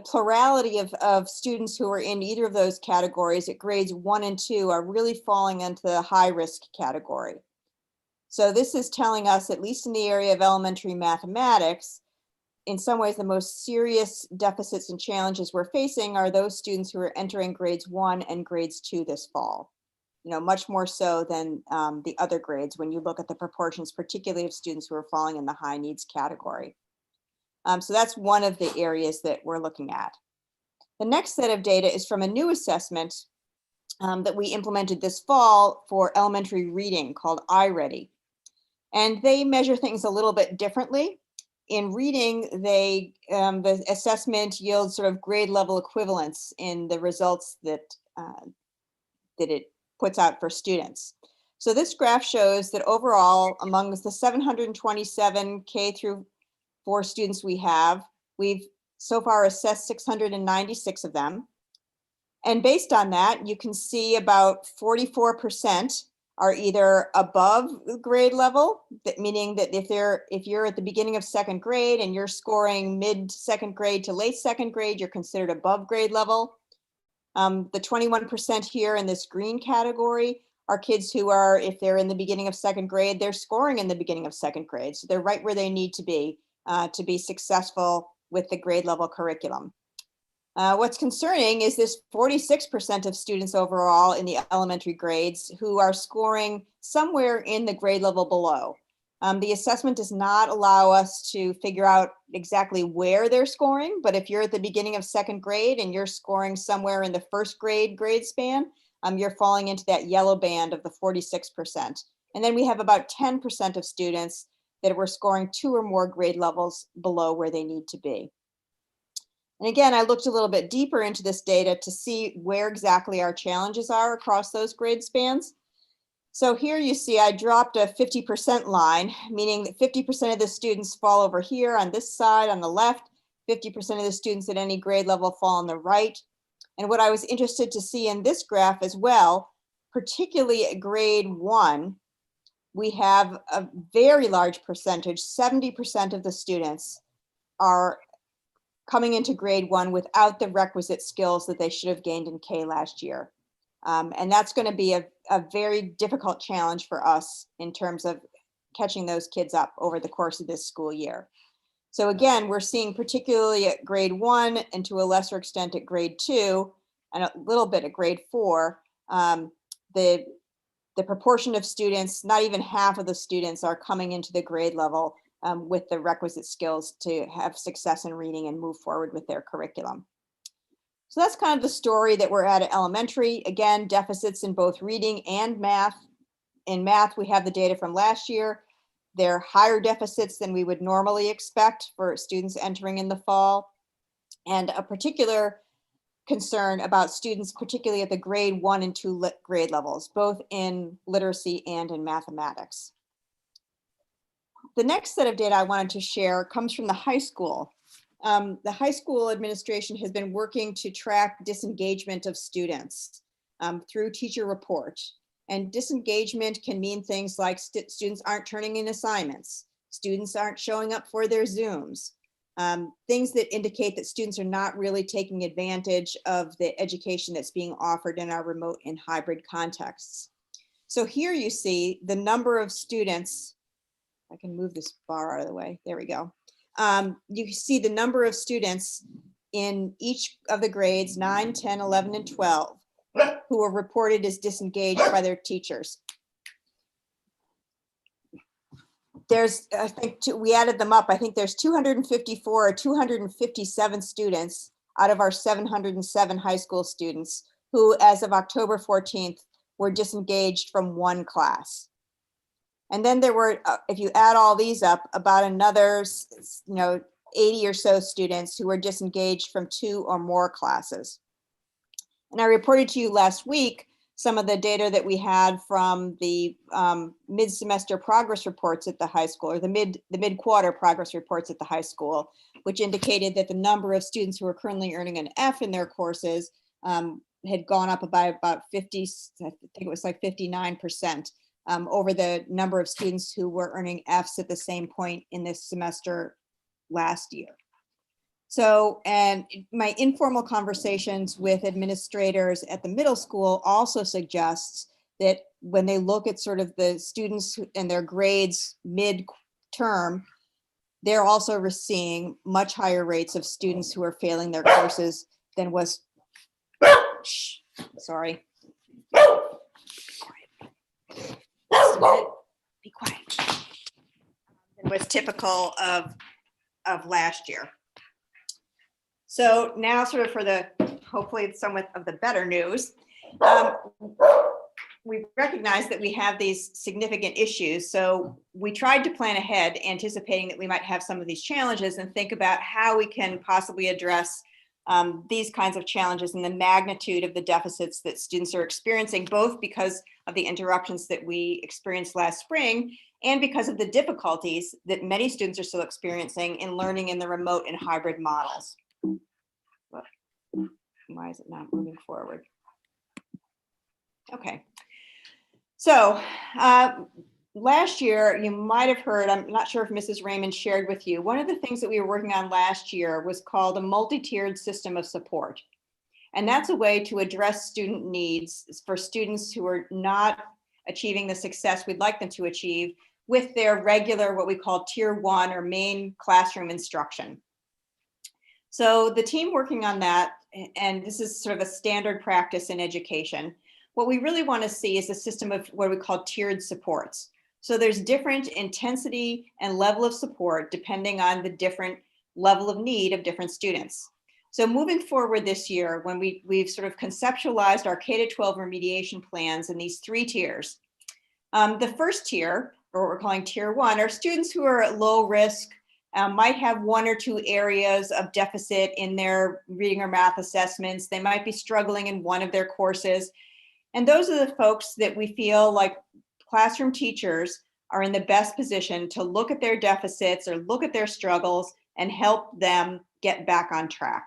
plurality of students who are in either of those categories at grades 1 and 2 are really falling into the high risk category. So this is telling us, at least in the area of elementary mathematics, in some ways the most serious deficits and challenges we're facing are those students who are entering grades 1 and grades 2 this fall. You know, much more so than the other grades when you look at the proportions, particularly of students who are falling in the high needs category. So that's one of the areas that we're looking at. The next set of data is from a new assessment that we implemented this fall for elementary reading called iReady. And they measure things a little bit differently. In reading, the assessment yields sort of grade level equivalence in the results that it puts out for students. So this graph shows that overall, among the 727 K through 4 students we've so far assessed 696 of them. And based on that, you can see about 44% are either above grade level, meaning that if you're at the beginning of 2nd grade and you're scoring mid 2nd grade to late 2nd grade, you're considered above grade level. The 21% here in this green category are kids who are, if they're in the beginning of 2nd grade, they're scoring in the beginning of 2nd grade. So they're right where they need to be successful with the grade level curriculum. What's concerning is this 46% of students overall in the elementary grades who are scoring somewhere in the grade level below. The assessment does not allow us to figure out exactly where they're scoring, but if you're at the beginning of 2nd grade and you're scoring somewhere in the 1st grade span, you're falling into that yellow band of the 46%. And then we have about 10% of students that were scoring 2 or more grade levels below where they need to be. And again, I looked a little bit deeper into this data to see where exactly our challenges are across those grade spans. So here you see I dropped a 50% line, meaning that 50% of the students fall over here on this side on the left, 50% of the students at any grade level fall on the right. And what I was interested to see in this graph as well, particularly at grade 1, we have a very large percentage, 70% of the students are coming into grade 1 without the requisite skills that they should have gained in K last year. And that's going to be a very difficult challenge for us in terms of catching those kids up over the course of this school year. So again, we're seeing particularly at grade 1 and to a lesser extent at grade 2 and a little bit at grade 4, the proportion of students, not even half of the students are coming into the grade level with the requisite skills to have success in reading and move forward with their curriculum. So that's kind of the story that we're at elementary. Again, deficits in both reading and math. In math, we have the data from last year. They're higher deficits than we would normally expect for students entering in the fall. And a particular concern about students, particularly at the grade 1 and 2 grade levels, both in literacy and in mathematics. The next set of data I wanted to share comes from the high school. The high school administration has been working to track disengagement of students through teacher report. And disengagement can mean things like students aren't turning in assignments, students aren't showing up for their Zooms, things that indicate that students are not really taking advantage of the education that's being offered in our remote and hybrid contexts. So here you see the number of students. I can move this bar out of the way. There we go. You can see the number of students in each of the grades 9, 10, 11, and 12 who were reported as disengaged by their teachers. There's, I think, we added them up. I think there's 254 or 257 students out of our 707 high school students who, as of October 14th, were disengaged from one class. And then there were, if you add all these up, about another, 80 or so students who were disengaged from 2 or more classes. And I reported to you last week some of the data that we had from the mid-semester progress reports at the high school, or the mid-quarter progress reports at the high school, which indicated that the number of students who are currently earning an F in their courses had gone up by about 50, I think it was like 59%, over the number of students who were earning Fs at the same point in this semester last year. So, and my informal conversations with administrators at the middle school also suggests that when they look at sort of the students and their grades mid-term, they're also seeing much higher rates of students who are failing their courses than was, sorry. Be quiet. Than was typical of last year. So now sort of for the, hopefully some of the better news, we recognize that we have these significant issues. So we tried to plan ahead, anticipating that we might have some of these challenges, and think about how we can possibly address these kinds of challenges and the magnitude of the deficits that students are experiencing, both because of the interruptions that we experienced last spring and because of the difficulties that many students are still experiencing in learning in the remote and hybrid models. Why is it not moving forward? Okay. So last year, you might have heard, I'm not sure if Mrs. Raymond shared with you, one of the things that we were working on last year was called a multi-tiered system of support. And that's a way to address student needs for students who are not achieving the success we'd like them to achieve with their regular, what we call tier 1 or main classroom instruction. So the team working on that, and this is sort of a standard practice in education, what we really want to see is a system of what we call tiered supports. So there's different intensity and level of support depending on the different level of need of different students. So moving forward this year, when we've sort of conceptualized our K-12 remediation plans in these 3 tiers. The first tier, or what we're calling tier 1, are students who are at low risk, might have 1 or 2 areas of deficit in their reading or math assessments. They might be struggling in one of their courses. And those are the folks that we feel like classroom teachers are in the best position to look at their deficits or look at their struggles and help them get back on track.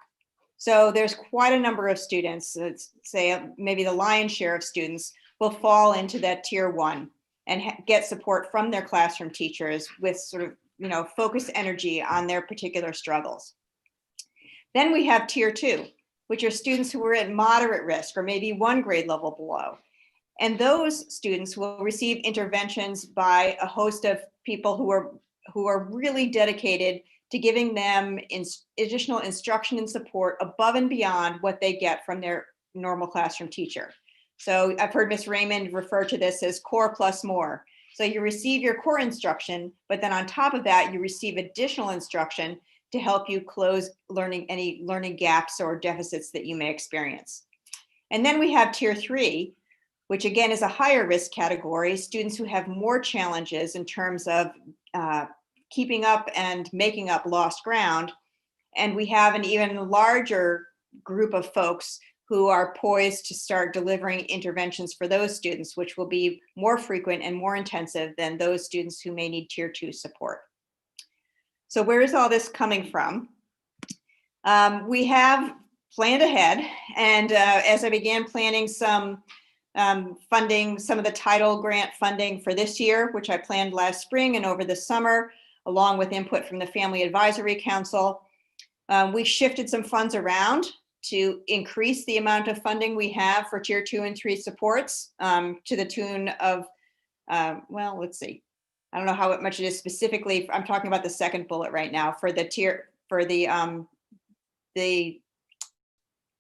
So there's quite a number of students, let's say maybe the lion's share of students will fall into that tier 1 and get support from their classroom teachers with sort of, focused energy on their particular struggles. Then we have tier 2, which are students who are at moderate risk or maybe 1 grade level below. And those students will receive interventions by a host of people who are really dedicated to giving them additional instruction and support above and beyond what they get from their normal classroom teacher. So I've heard Ms. Raymond refer to this as core plus more. So you receive your core instruction, but then on top of that, you receive additional instruction to help you close any learning gaps or deficits that you may experience. And then we have tier 3, which again is a higher risk category, students who have more challenges in terms of keeping up and making up lost ground. And we have an even larger group of folks who are poised to start delivering interventions for those students, which will be more frequent and more intensive than those students who may need tier 2 support. So where is all this coming from? We have planned ahead, and as I began planning some funding, some of the title grant funding for this year, which I planned last spring and over the summer, along with input from the Family Advisory Council. We shifted some funds around to increase the amount of funding we have for tier 2 and 3 supports to the tune of, well, let's see. I don't know how much it is specifically. I'm talking about the second bullet right now for the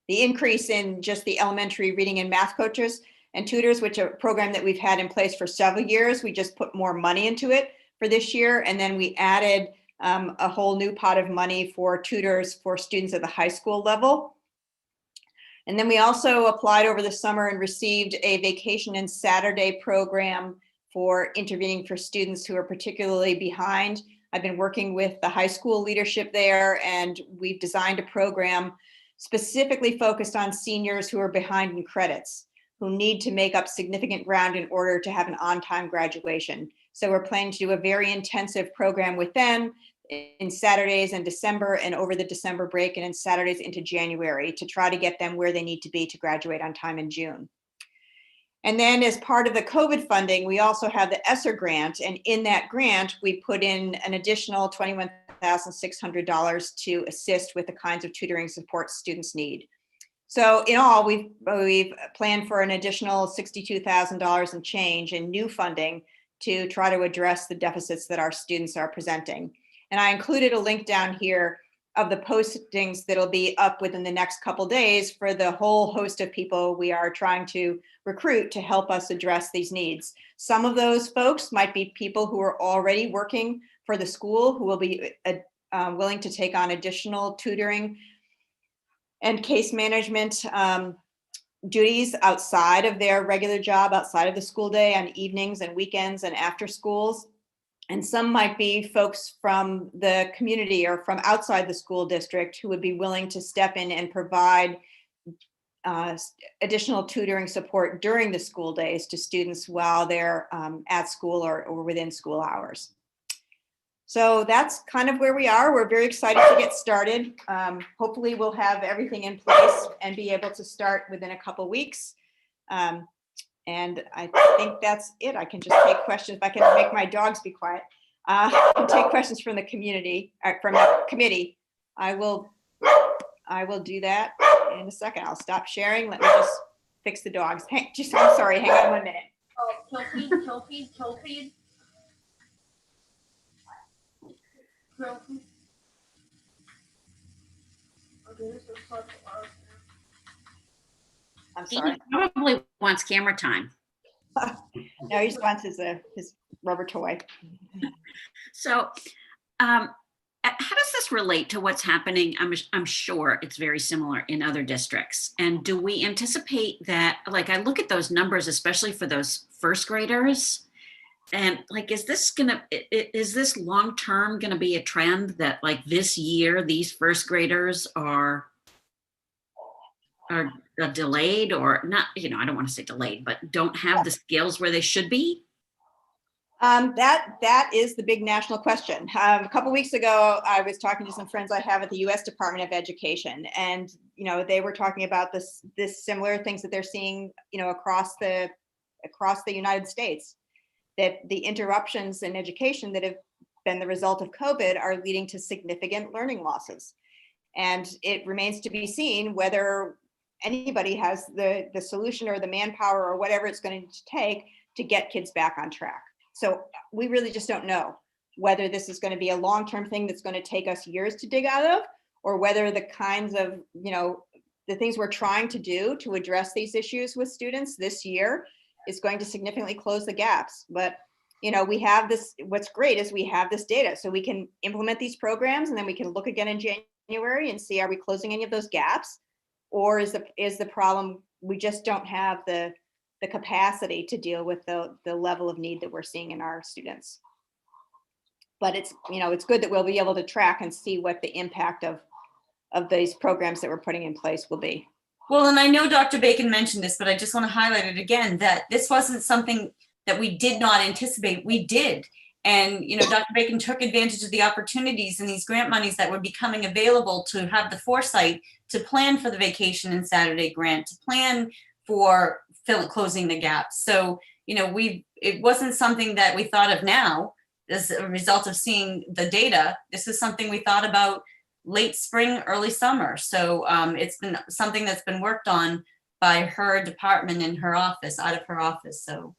increase in just the elementary reading and math coaches and tutors, which are a program that we've had in place for several years. We just put more money into it for this year. And then we added a whole new pot of money for tutors for students at the high school level. And then we also applied over the summer and received a vacation and Saturday program for intervening for students who are particularly behind. I've been working with the high school leadership there, and we've designed a program specifically focused on seniors who are behind in credits, who need to make up significant ground in order to have an on-time graduation. So we're planning to do a very intensive program with them in Saturdays in December and over the December break, and in Saturdays into January, to try to get them where they need to be to graduate on time in June. And then as part of the COVID funding, we also have the ESSER grant. And in that grant, we put in an additional $21,600 to assist with the kinds of tutoring support students need. So in all, we've planned for an additional $62,000 and change in new funding to try to address the deficits that our students are presenting. And I included a link down here of the postings that'll be up within the next couple days for the whole host of people we are trying to recruit to help us address these needs. Some of those folks might be people who are already working for the school, who will be willing to take on additional tutoring and case management duties outside of their regular job, outside of the school day, on evenings and weekends and after schools. And some might be folks from the community or from outside the school district who would be willing to step in and provide additional tutoring support during the school days to students while they're at school or within school hours. So that's kind of where we are. We're very excited to get started. Hopefully we'll have everything in place and be able to start within a couple weeks. And I think that's it. I can just take questions. If I can make my dogs be quiet, I can take questions from the community, from the committee. I will do that in a second. I'll stop sharing. Let me just fix the dogs. I'm sorry, hang on 1 minute. Oh, kill feed. Kill feed. I'm sorry. He probably wants camera time. No, he just wants his rubber toy. So how does this relate to what's happening? I'm sure it's very similar in other districts. And do we anticipate that, like, I look at those numbers, especially for those first graders, and like, is this long-term gonna be a trend that, like, this year, these first graders are delayed, or not, I don't want to say delayed, but don't have the skills where they should be? That is the big national question. A couple weeks ago, I was talking to some friends I have at the U.S. Department of Education, and they were talking about this similar things that they're seeing, across the United States, that the interruptions in education that have been the result of COVID are leading to significant learning losses, and it remains to be seen whether anybody has the solution or the manpower or whatever it's going to take to get kids back on track. So we really just don't know whether this is going to be a long-term thing that's going to take us years to dig out of, or whether the kinds of, the things we're trying to do to address these issues with students this year is going to significantly close the gaps. But, we have this, what's great is we have this data, so we can implement these programs, and then we can look again in January and see, are we closing any of those gaps? Or is the problem we just don't have the capacity to deal with the level of need that we're seeing in our students? But it's good that we'll be able to track and see what the impact of these programs that we're putting in place will be. Well, and I know Dr. Bacon mentioned this, but I just want to highlight it again, that this wasn't something that we did not anticipate. We did. And, Dr. Bacon took advantage of the opportunities and these grant monies that were becoming available to have the foresight to plan for the vacation and Saturday grant, to plan for closing the gaps. So, it wasn't something that we thought of now. as a result of seeing the data, this is something we thought about late spring, early summer. So it's been something that's been worked on by her department in her office, out of her office. So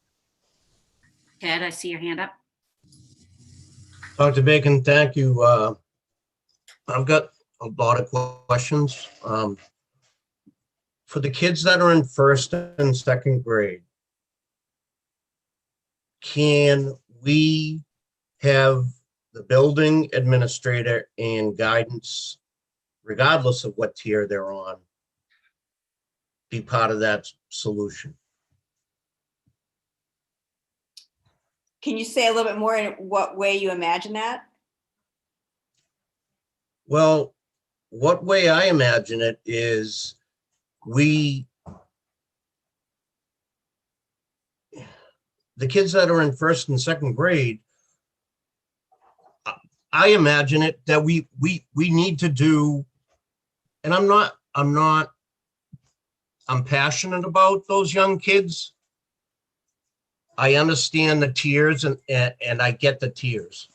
Ted, I see your hand up. Dr. Bacon, thank you. I've got a lot of questions. For the kids that are in first and second grade, can we have the building administrator and guidance, regardless of what tier they're on, be part of that solution? Can you say a little bit more in what way you imagine that? Well, what way I imagine it is the kids that are in first and second grade, I imagine it that we need to do, and I'm passionate about those young kids. I understand the tiers and I get the tiers,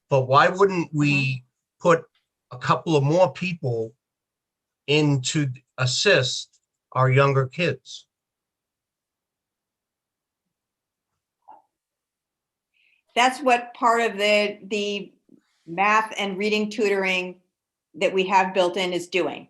but why wouldn't we put a couple of more people in to assist our younger kids? That's what part of the math and reading tutoring that we have built in is doing.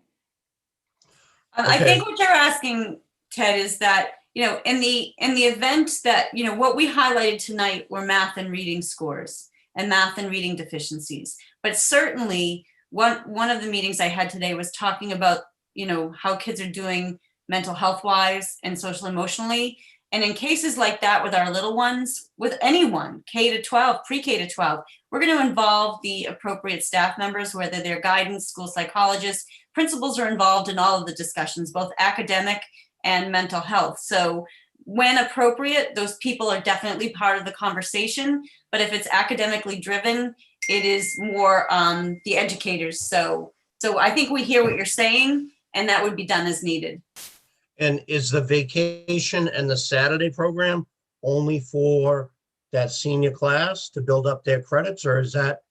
I think what you're asking, Ted, is that, you know, in the event that, you know, what we highlighted tonight were math and reading scores and math and reading deficiencies. But certainly one of the meetings I had today was talking about, you know, how kids are doing mental health wise and social emotionally. And in cases like that with our little ones, with anyone, K to 12, pre-K to 12, we're going to involve the appropriate staff members, whether they're guidance, school psychologists, principals are involved in all of the discussions, both academic and mental health. So when appropriate, those people are definitely part of the conversation. But if it's academically driven, it is more the educators. So I think we hear what you're saying, and that would be done as needed. And is the vacation and the Saturday program only for that senior class to build up their credits, or is that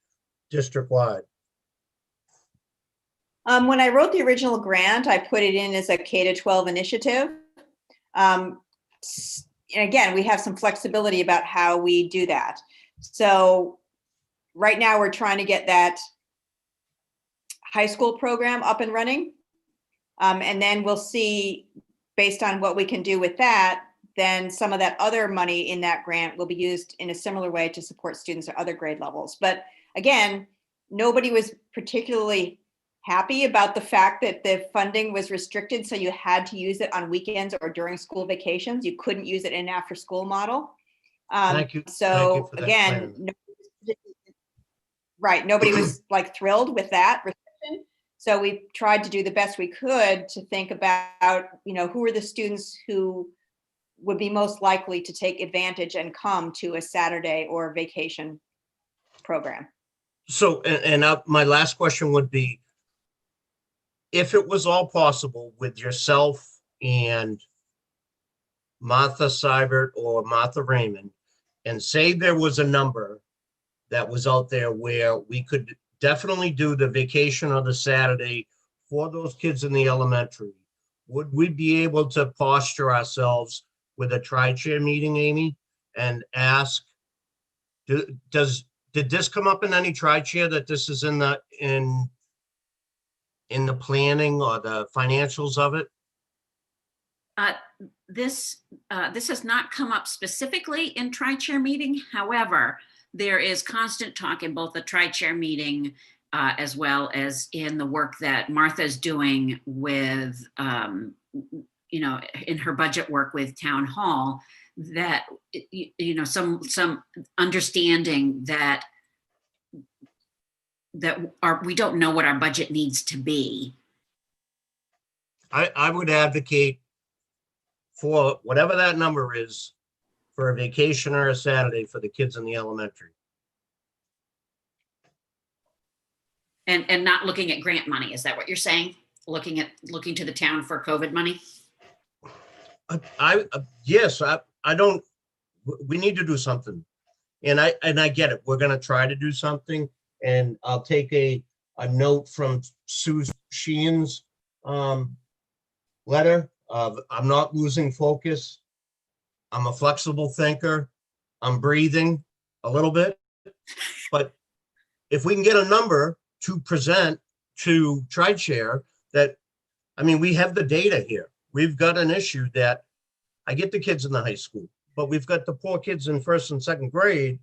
district-wide? When I wrote the original grant, I put it in as a K to 12 initiative. And again, we have some flexibility about how we do that. So right now we're trying to get that high school program up and running. And then we'll see, based on what we can do with that, then some of that other money in that grant will be used in a similar way to support students at other grade levels. But again, nobody was particularly happy about the fact that the funding was restricted, so you had to use it on weekends or during school vacations. You couldn't use it in an after-school model. Thank you. So Thank you for that again, clarity. nobody was like thrilled with that restriction. So we tried to do the best we could to think about, you know, who are the students who would be most likely to take advantage and come to a Saturday or vacation program. So, my last question would be, if it was all possible with yourself and Martha Seibert or Martha Raymond, and say there was a number that was out there where we could definitely do the vacation on the Saturday for those kids in the elementary, would we be able to posture ourselves with a tri-chair meeting, Amy, and ask, did this come up in any tri-chair that this is in the planning or the financials of it? This has not come up specifically in tri-chair meeting. However, there is constant talk in both the tri-chair meeting as well as in the work that Martha's doing with, you know, in her budget work with Town Hall, that, you know, some understanding that we don't know what our budget needs to be. I would advocate for whatever that number is for a vacation or a Saturday for the kids in the elementary. And not looking at grant money, is that what you're saying? Looking to the town for COVID money? Yes, I don't, we need to do something. And I get it. We're gonna try to do something, and I'll take a note from Sue Sheehan's letter of, I'm not losing focus. I'm a flexible thinker. I'm breathing a little bit. But if we can get a number to present to TriChair that, I mean, we have the data here. We've got an issue that, I get the kids in the high school, but we've got the poor kids in first and second grade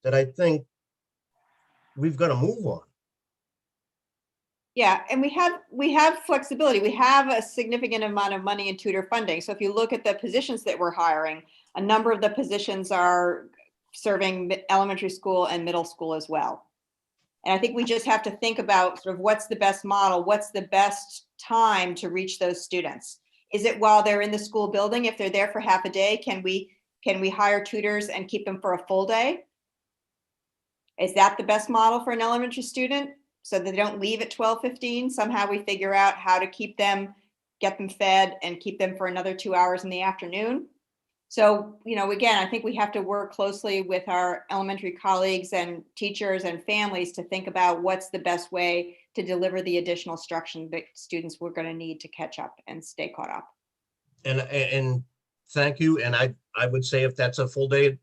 that I think we've got to move on. Yeah, and we have flexibility. We have a significant amount of money in tutor funding. So if you look at the positions that we're hiring, a number of the positions are serving elementary school and middle school as well. And I think we just have to think about sort of what's the best model, what's the best time to reach those students. Is it while they're in the school building? If they're there for half a day, can we hire tutors and keep them for a full day? Is that the best model for an elementary student? So that they don't leave at 12:15. Somehow we figure out how to keep them, get them fed and keep them for another 2 hours in the afternoon. So, you know, again, I think we have to work closely with our elementary colleagues and teachers and families to think about what's the best way to deliver the additional instruction that students we're going to need to catch up and stay caught up. And thank you. And I would say if that's a full day,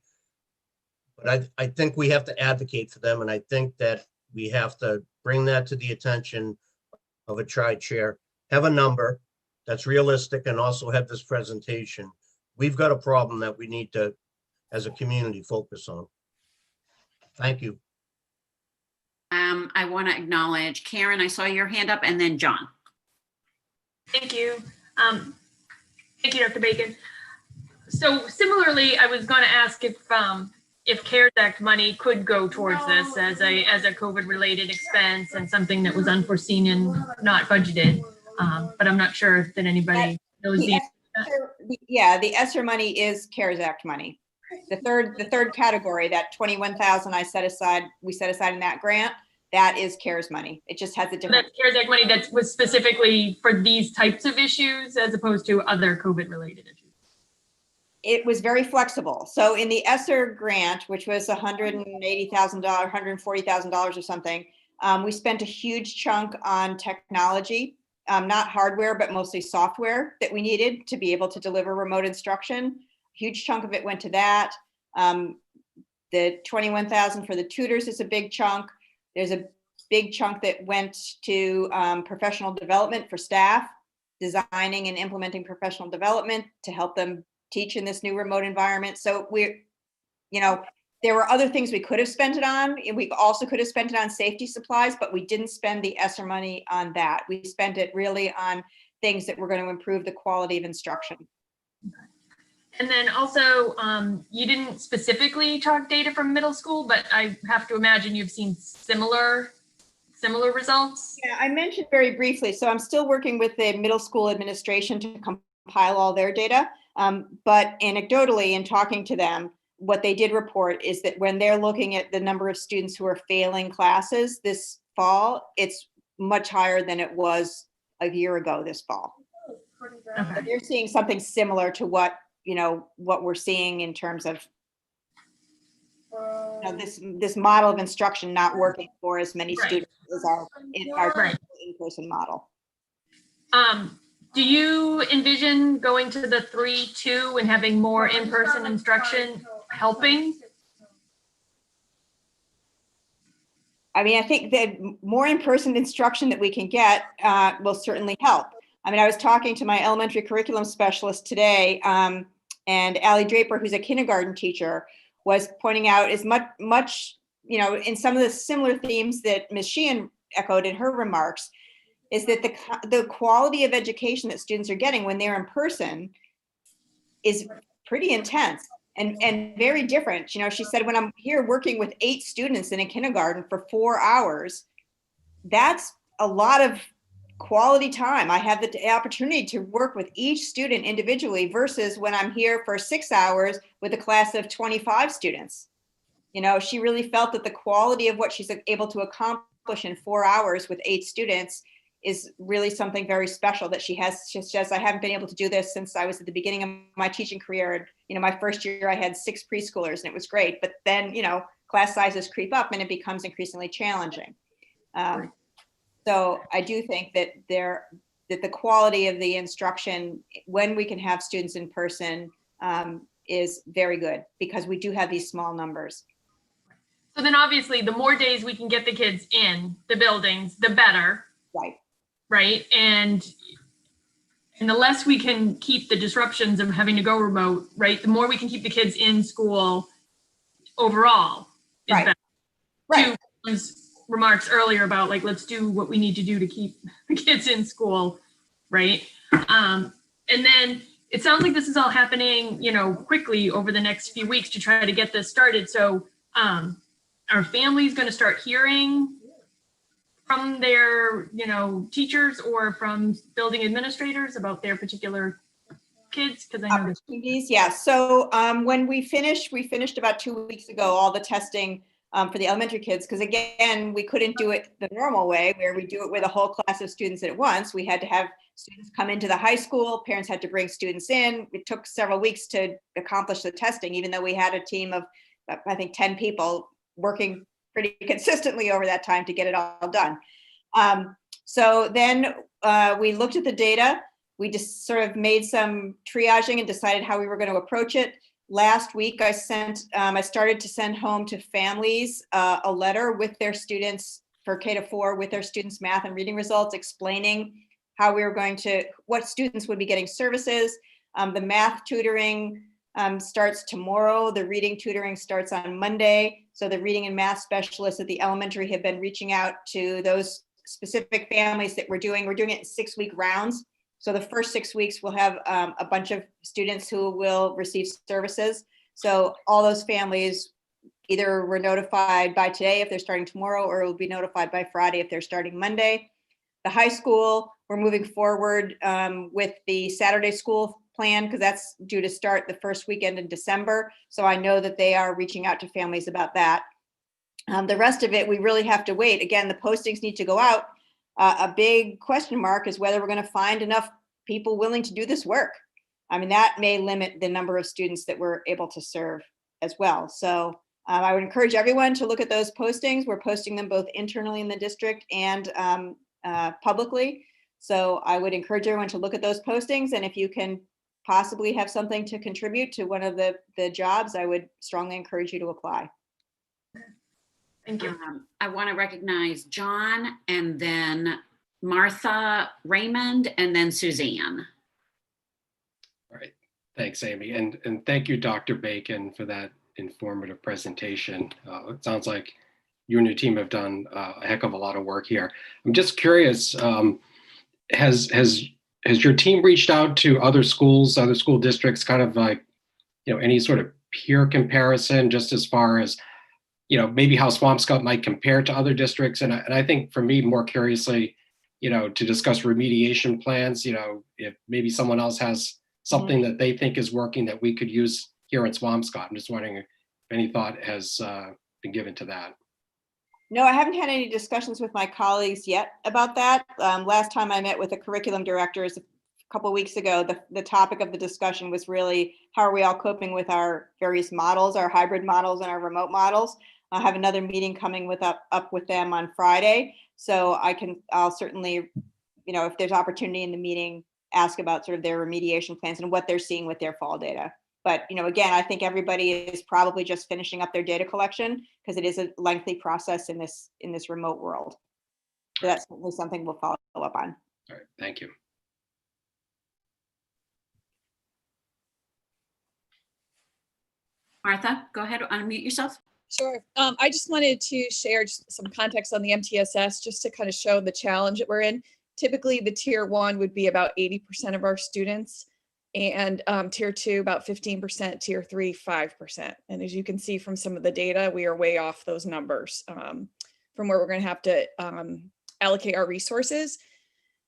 but I think we have to advocate for them. And I think that we have to bring that to the attention of a TriChair, have a number that's realistic, and also have this presentation. We've got a problem that we need to, as a community, focus on. Thank you. I want to acknowledge Karen. I saw your hand up, and then John. Thank you. Thank you, Dr. Bacon. So similarly, I was going to ask if CARES Act money could go towards this as a COVID-related expense and something that was unforeseen and not budgeted. But I'm not sure that anybody knows the answer to that. Yeah, the ESSER money is CARES Act money. The third category, that 21,000 we set aside in that grant, that is CARES money. It just has a different. That's CARES Act money that was specifically for these types of issues as opposed to other COVID-related issues. It was very flexible. So in the ESSER grant, which was $180,000, $140,000 or something, we spent a huge chunk on technology, not hardware, but mostly software that we needed to be able to deliver remote instruction. Huge chunk of it went to that. The 21,000 for the tutors is a big chunk. There's a big chunk that went to professional development for staff, designing and implementing professional development to help them teach in this new remote environment. So there were other things we could have spent it on. We also could have spent it on safety supplies, but we didn't spend the ESSER money on that. We spent it really on things that were going to improve the quality of instruction. And then also, you didn't specifically talk data from middle school, but I have to imagine you've seen similar results. Yeah, I mentioned very briefly. So I'm still working with the middle school administration to compile all their data. But anecdotally, in talking to them, what they did report is that when they're looking at the number of students who are failing classes this fall, it's much higher than it was a year ago this fall. Okay. They're seeing something similar to what we're seeing in terms of this model of instruction not working for as many students as our in-person model. Do you envision going to the 3-2 and having more in-person instruction helping? I mean, I think that more in-person instruction that we can get will certainly help. I mean, I was talking to my elementary curriculum specialist today, and Allie Draper, who's a kindergarten teacher, was pointing out as much, in some of the similar themes that Ms. Sheehan echoed in her remarks, is that the quality of education that students are getting when they're in person is pretty intense and very different. She said, when I'm here working with 8 students in a kindergarten for 4 hours, that's a lot of quality time. I have the opportunity to work with each student individually versus when I'm here for 6 hours with a class of 25 students. She really felt that the quality of what she's able to accomplish in 4 hours with 8 students is really something very special that she says, I haven't been able to do this since I was at the beginning of my teaching career. And, my first year I had 6 preschoolers and it was great. But then, class sizes creep up and it becomes increasingly challenging. So I do think that the quality of the instruction when we can have students in person is very good, because we do have these small numbers. So then obviously the more days we can get the kids in the buildings, the better. Right. Right. And the less we can keep the disruptions of having to go remote, right? The more we can keep the kids in school overall. Is Right. better. Right. John's remarks earlier about like, let's do what we need to do to keep the kids in school. Right. And then it sounds like this is all happening, quickly over the next few weeks to try to get this started. So are families going to start hearing from their, teachers or from building administrators about their particular kids? Because I know opportunities. Yeah. So when we finished about 2 weeks ago, all the testing for the elementary kids, because again, we couldn't do it the normal way where we do it with a whole class of students at once. We had to have students come into the high school. Parents had to bring students in. It took several weeks to accomplish the testing, even though we had a team of, I think, 10 people working pretty consistently over that time to get it all done. So then we looked at the data. We just sort of made some triaging and decided how we were going to approach it. Last week, I started to send home to families a letter with their students for K-4 with their students' math and reading results, explaining how we were what students would be getting services. The math tutoring starts tomorrow. The reading tutoring starts on Monday. So the reading and math specialists at the elementary have been reaching out to those specific families that we're doing it in 6-week rounds. So the first 6 weeks we'll have a bunch of students who will receive services. So all those families either were notified by today if they're starting tomorrow, or will be notified by Friday if they're starting Monday. The high school, we're moving forward with the Saturday school plan, because that's due to start the first weekend in December. So I know that they are reaching out to families about that. The rest of it, we really have to wait. Again, the postings need to go out. A big question mark is whether we're going to find enough people willing to do this work. I mean, that may limit the number of students that we're able to serve as well. So I would encourage everyone to look at those postings. We're posting them both internally in the district and publicly. So I would encourage everyone to look at those postings. And if you can possibly have something to contribute to one of the jobs, I would strongly encourage you to apply. Thank you. I want to recognize John, and then Martha, Raymond, and then Suzanne. All right. Thanks, Amy. And thank you, Dr. Bacon, for that informative presentation. It sounds like you and your team have done a heck of a lot of work here. I'm just curious, has your team reached out to other schools, other school districts, kind of like, any sort of peer comparison, just as far as, maybe how Swampscott might compare to other districts? And I think for me, more curiously, to discuss remediation plans, if maybe someone else has something that they think is working that we could use here in Swampscott. I'm just wondering if any thought has been given to that. No, I haven't had any discussions with my colleagues yet about that. Last time I met with the curriculum directors a couple of weeks ago, the topic of the discussion was really how are we all coping with our various models, our hybrid models and our remote models. I'll have another meeting coming up with them on Friday. So I'll certainly, if there's opportunity in the meeting, ask about sort of their remediation plans and what they're seeing with their fall data. But, again, I think everybody is probably just finishing up their data collection, because it is a lengthy process in this remote world. So that's certainly something we'll follow up on. All right, thank you. Martha, go ahead, unmute yourself. Sure. I just wanted to share just some context on the MTSS, just to kind of show the challenge that we're in. Typically, the tier 1 would be about 80% of our students, and tier 2 about 15%, tier 3 5%. And as you can see from some of the data, we are way off those numbers from where we're going to have to allocate our resources.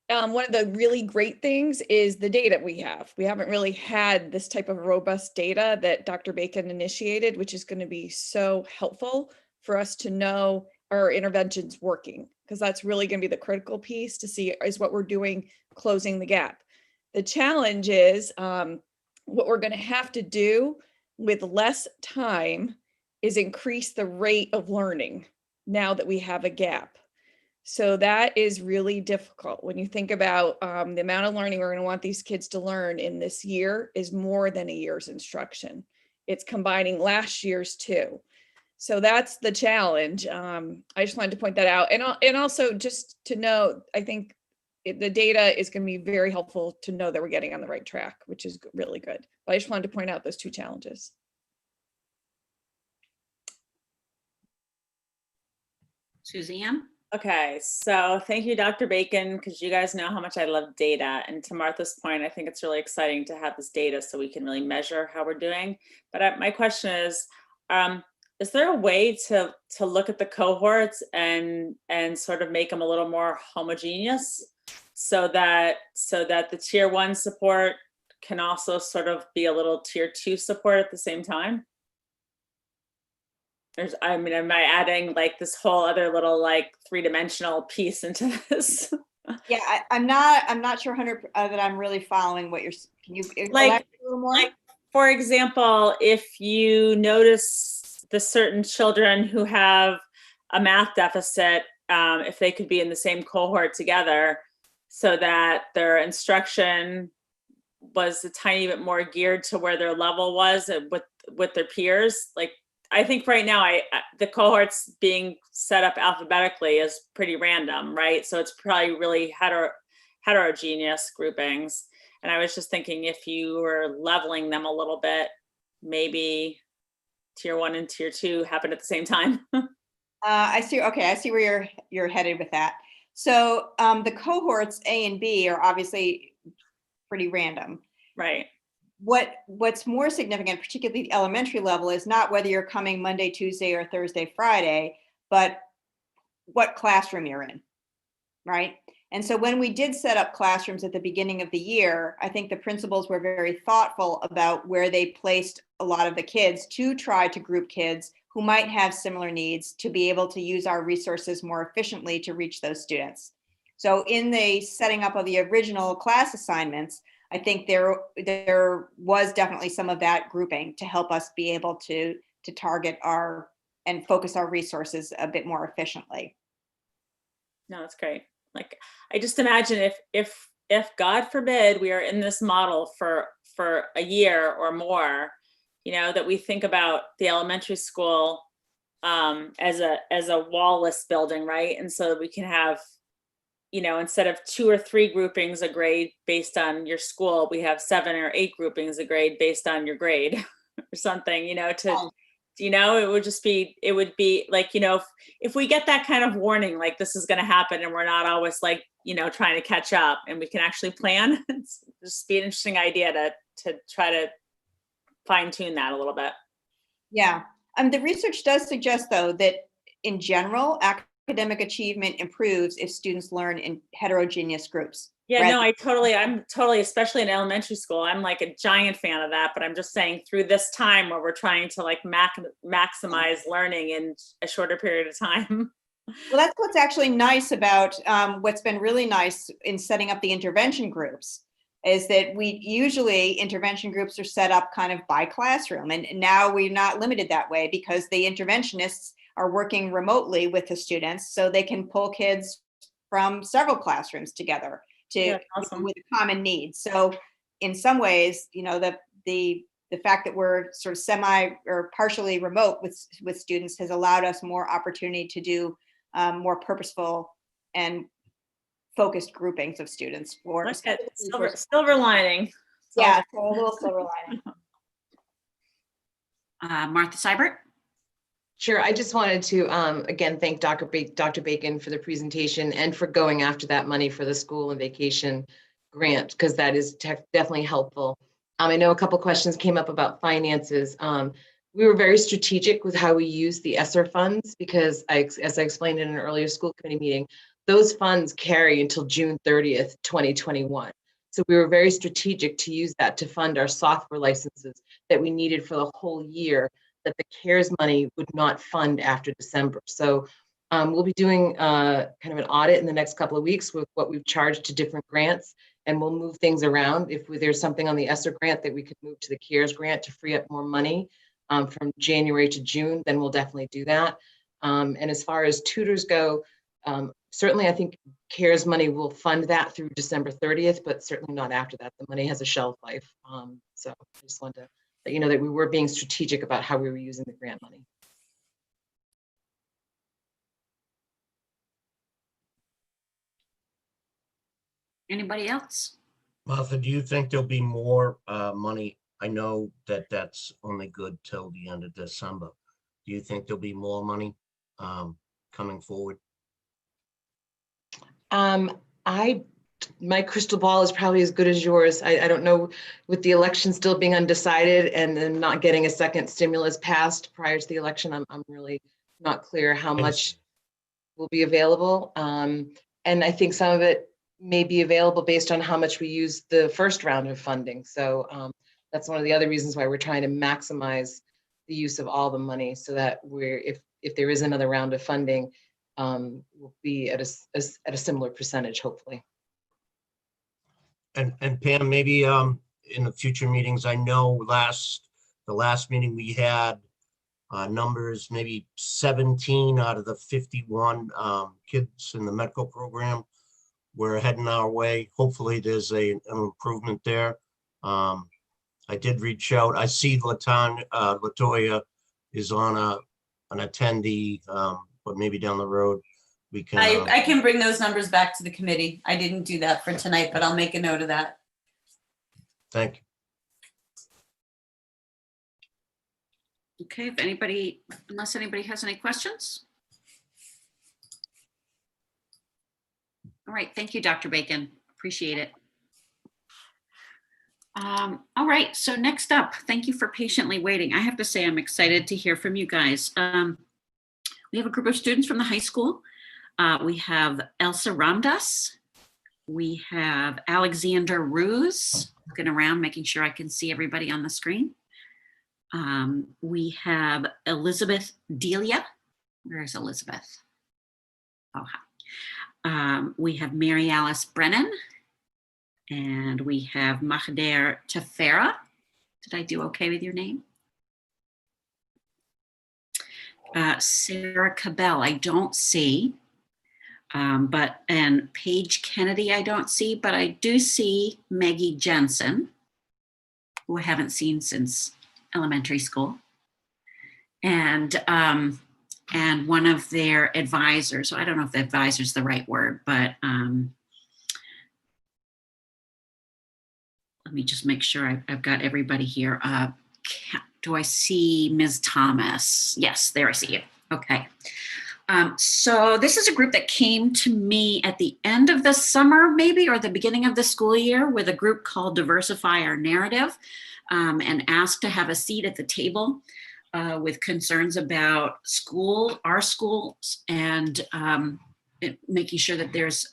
One of the really great things is the data we have. We haven't really had this type of robust data that Dr. Bacon initiated, which is going to be so helpful for us to know our interventions working? Because that's really going to be the critical piece to see is what we're doing closing the gap. The challenge is what we're going to have to do with less time is increase the rate of learning now that we have a gap. So that is really difficult. When you think about the amount of learning we're going to want these kids to learn in this year is more than a year's instruction. It's combining last year's too. So that's the challenge. I just wanted to point that out. And also just to know, I think the data is going to be very helpful to know that we're getting on the right track, which is really good. But I just wanted to point out those two challenges. Suzanne? Okay, so thank you, Dr. Bacon, because you guys know how much I love data. And to Martha's point, I think it's really exciting to have this data so we can really measure how we're doing. But my question is there a way to look at the cohorts and sort of make them a little more homogeneous so that the tier 1 support can also sort of be a little tier 2 support at the same time? Am I adding like this whole other little like 3-dimensional piece into this? Yeah, I'm not sure that I'm really following what can you elaborate a little more? Like, for example, if you notice the certain children who have a math deficit, if they could be in the same cohort together so that their instruction was a tiny bit more geared to where their level was with their peers. Like, I think right now the cohorts being set up alphabetically is pretty random, right? So it's probably really heterogeneous groupings. And I was just thinking if you were leveling them a little bit, maybe tier 1 and tier 2 happen at the same time. I see. Okay, I see where you're headed with that. So the cohorts A and B are obviously pretty random. Right. What's more significant, particularly the elementary level, is not whether you're coming Monday, Tuesday, or Thursday, Friday, but what classroom you're in, right? And so when we did set up classrooms at the beginning of the year, I think the principals were very thoughtful about where they placed a lot of the kids to try to group kids who might have similar needs to be able to use our resources more efficiently to reach those students. So in the setting up of the original class assignments, I think there was definitely some of that grouping to help us be able to target and focus our resources a bit more efficiently. No, that's great. Like, I just imagine if God forbid we are in this model for a year or more, that we think about the elementary school as a wall-less building, right? And so we can have, instead of 2 or 3 groupings a grade based on your school, we have 7 or 8 groupings a grade based on your grade or something, it would be like, if we get that kind of warning, like this is going to happen and we're not always like, trying to catch up and we can actually plan, it's just be an interesting idea to try to fine tune that a little bit. Yeah. The research does suggest though, that in general, academic achievement improves if students learn in heterogeneous groups. Yeah, no, I'm totally, especially in elementary school, I'm like a giant fan of that, but I'm just saying through this time where we're trying to like maximize learning in a shorter period of time. Well, that's what's actually nice about what's been really nice in setting up the intervention groups is that intervention groups are set up kind of by classroom. And now we're not limited that way because the interventionists are working remotely with the students so they can pull kids from several classrooms together awesome. With a common need. So in some ways, the fact that we're sort of semi or partially remote with students has allowed us more opportunity to do more purposeful and focused groupings of students. Silver lining. Yeah, so a little silver lining. Martha Seibert? Sure. I just wanted to, again, thank Dr. Bacon for the presentation and for going after that money for the school and vacation grant, because that is definitely helpful. I know a couple questions came up about finances. We were very strategic with how we use the ESSER funds because, as I explained in an earlier school committee meeting, those funds carry until June 30th, 2021. So we were very strategic to use that to fund our software licenses that we needed for the whole year that the CARES money would not fund after December. So We'll be doing kind of an audit in the next couple of weeks with what we've charged to different grants, and we'll move things around. If there's something on the ESSER grant that we could move to the CARES grant to free up more money from January to June, then we'll definitely do that. And as far as tutors go, certainly I think CARES money will fund that through December 30th, but certainly not after that. The money has a shelf life. So I just wanted to let you know that we were being strategic about how we were using the grant money. Anybody else? Martha, do you think there'll be more money? I know that that's only good till the end of December. Do you think there'll be more money coming forward? My crystal ball is probably as good as yours. I don't know, with the election still being undecided and then not getting a second stimulus passed prior to the election, I'm really not clear how much will be available. And I think some of it may be available based on how much we use the first round of funding. So that's one of the other reasons why we're trying to maximize the use of all the money, so that if there is another round of funding, we'll be at a similar percentage, hopefully. And Pam, maybe in the future meetings, I know the last meeting we had numbers, maybe 17 out of the 51 kids in the medical program were heading our way. Hopefully there's an improvement there. I did reach out. I see Latoya is on an attendee, but maybe down the road we can. I can bring those numbers back to the committee. I didn't do that for tonight, but I'll make a note of that. Thank you. Okay, unless anybody has any questions. All right, thank you, Dr. Bacon. Appreciate it. All right, so next up, thank you for patiently waiting. I have to say I'm excited to hear from you guys. We have a group of students from the high school. We have Elsa Ramdas. We have Alexander Ruse, looking around, making sure I can see everybody on the screen. We have Elizabeth Delia. Where is Elizabeth? Oh, hi. We have Mary Alice Brennan, and we have Mahder Tefera. Did I do okay with your name? Sarah Cabell, I don't see, and Paige Kennedy, I don't see, but I do see Maggie Jensen, who I haven't seen since elementary school, and one of their advisors. So I don't know if the advisor is the right word, but let me just make sure I've got everybody here. Do I see Ms. Thomas? Yes, there I see you. Okay. So this is a group that came to me at the end of the summer, maybe, or the beginning of the school year, with a group called Diversify Our Narrative, and asked to have a seat at the table with concerns about our schools, and making sure that there's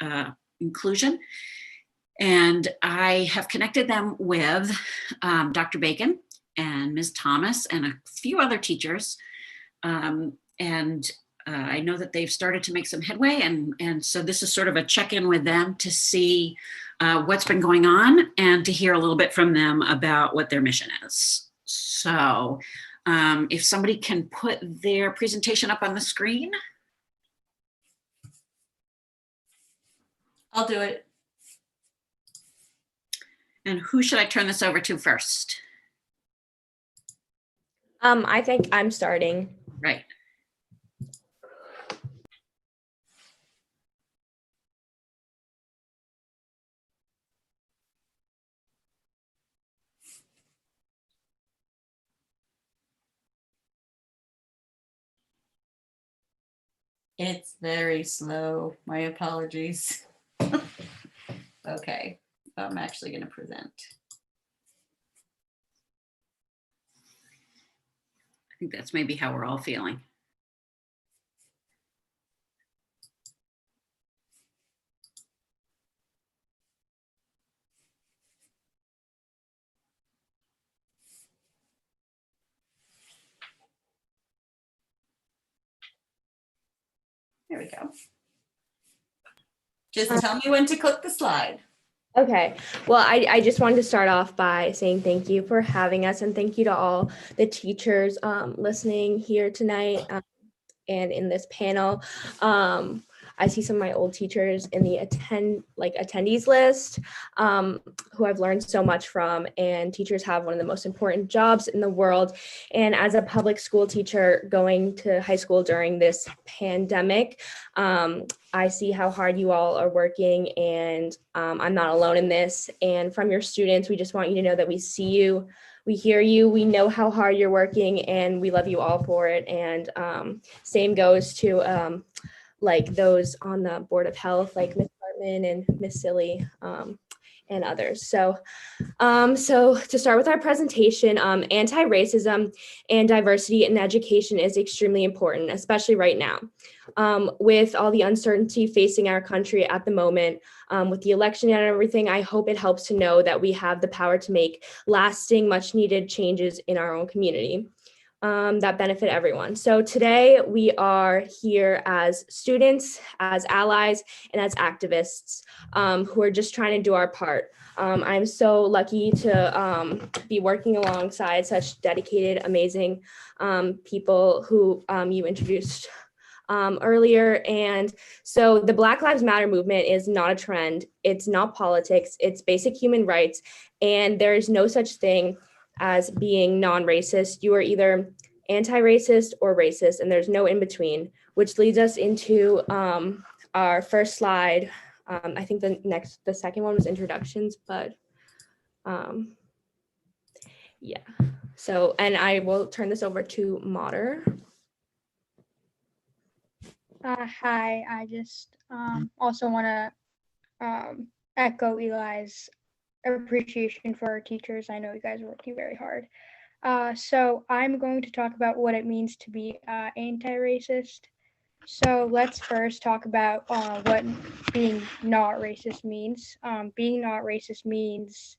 inclusion. And I have connected them with Dr. Bacon and Ms. Thomas and a few other teachers. I know that they've started to make some headway. And so this is sort of a check-in with them to see what's been going on and to hear a little bit from them about what their mission is. So if somebody can put their presentation up on the screen. I'll do it. And who should I turn this over to first? I think I'm starting. Right. It's very slow. My apologies. Okay, I'm actually going to present. I think that's maybe how we're all feeling. There we go. Just tell me when to click the slide. Okay, well, I just wanted to start off by saying thank you for having us, and thank you to all the teachers listening here tonight and in this panel. I see some of my old teachers in the attendees list who I've learned so much from, and teachers have one of the most important jobs in the world. And as a public school teacher going to high school during this pandemic, I see how hard you all are working, and I'm not alone in this. And from your students, we just want you to know that we see you, we hear you, we know how hard you're working, and we love you all for it. And same goes to like those on the Board of Health, like Ms. Hartman and Ms. Silly and others. So to start with our presentation, anti-racism and diversity in education is extremely important, especially right now. With all the uncertainty facing our country at the moment, with the election and everything, I hope it helps to know that we have the power to make lasting, much needed changes in our own community that benefit everyone. So today we are here as students, as allies, and as activists who are just trying to do our part. I'm so lucky to be working alongside such dedicated, amazing people who you introduced earlier. And so the Black Lives Matter movement is not a trend. It's not politics. It's basic human rights. And there is no such thing as being non-racist. You are either anti-racist or racist, and there's no in between, which leads us into our first slide. I think the second one was introductions, but yeah. So, and I will turn this over to Mater. Hi, I just also want to echo Eli's appreciation for our teachers. I know you guys are working very hard. So I'm going to talk about what it means to be anti-racist. So let's first talk about what being not racist means. Being not racist means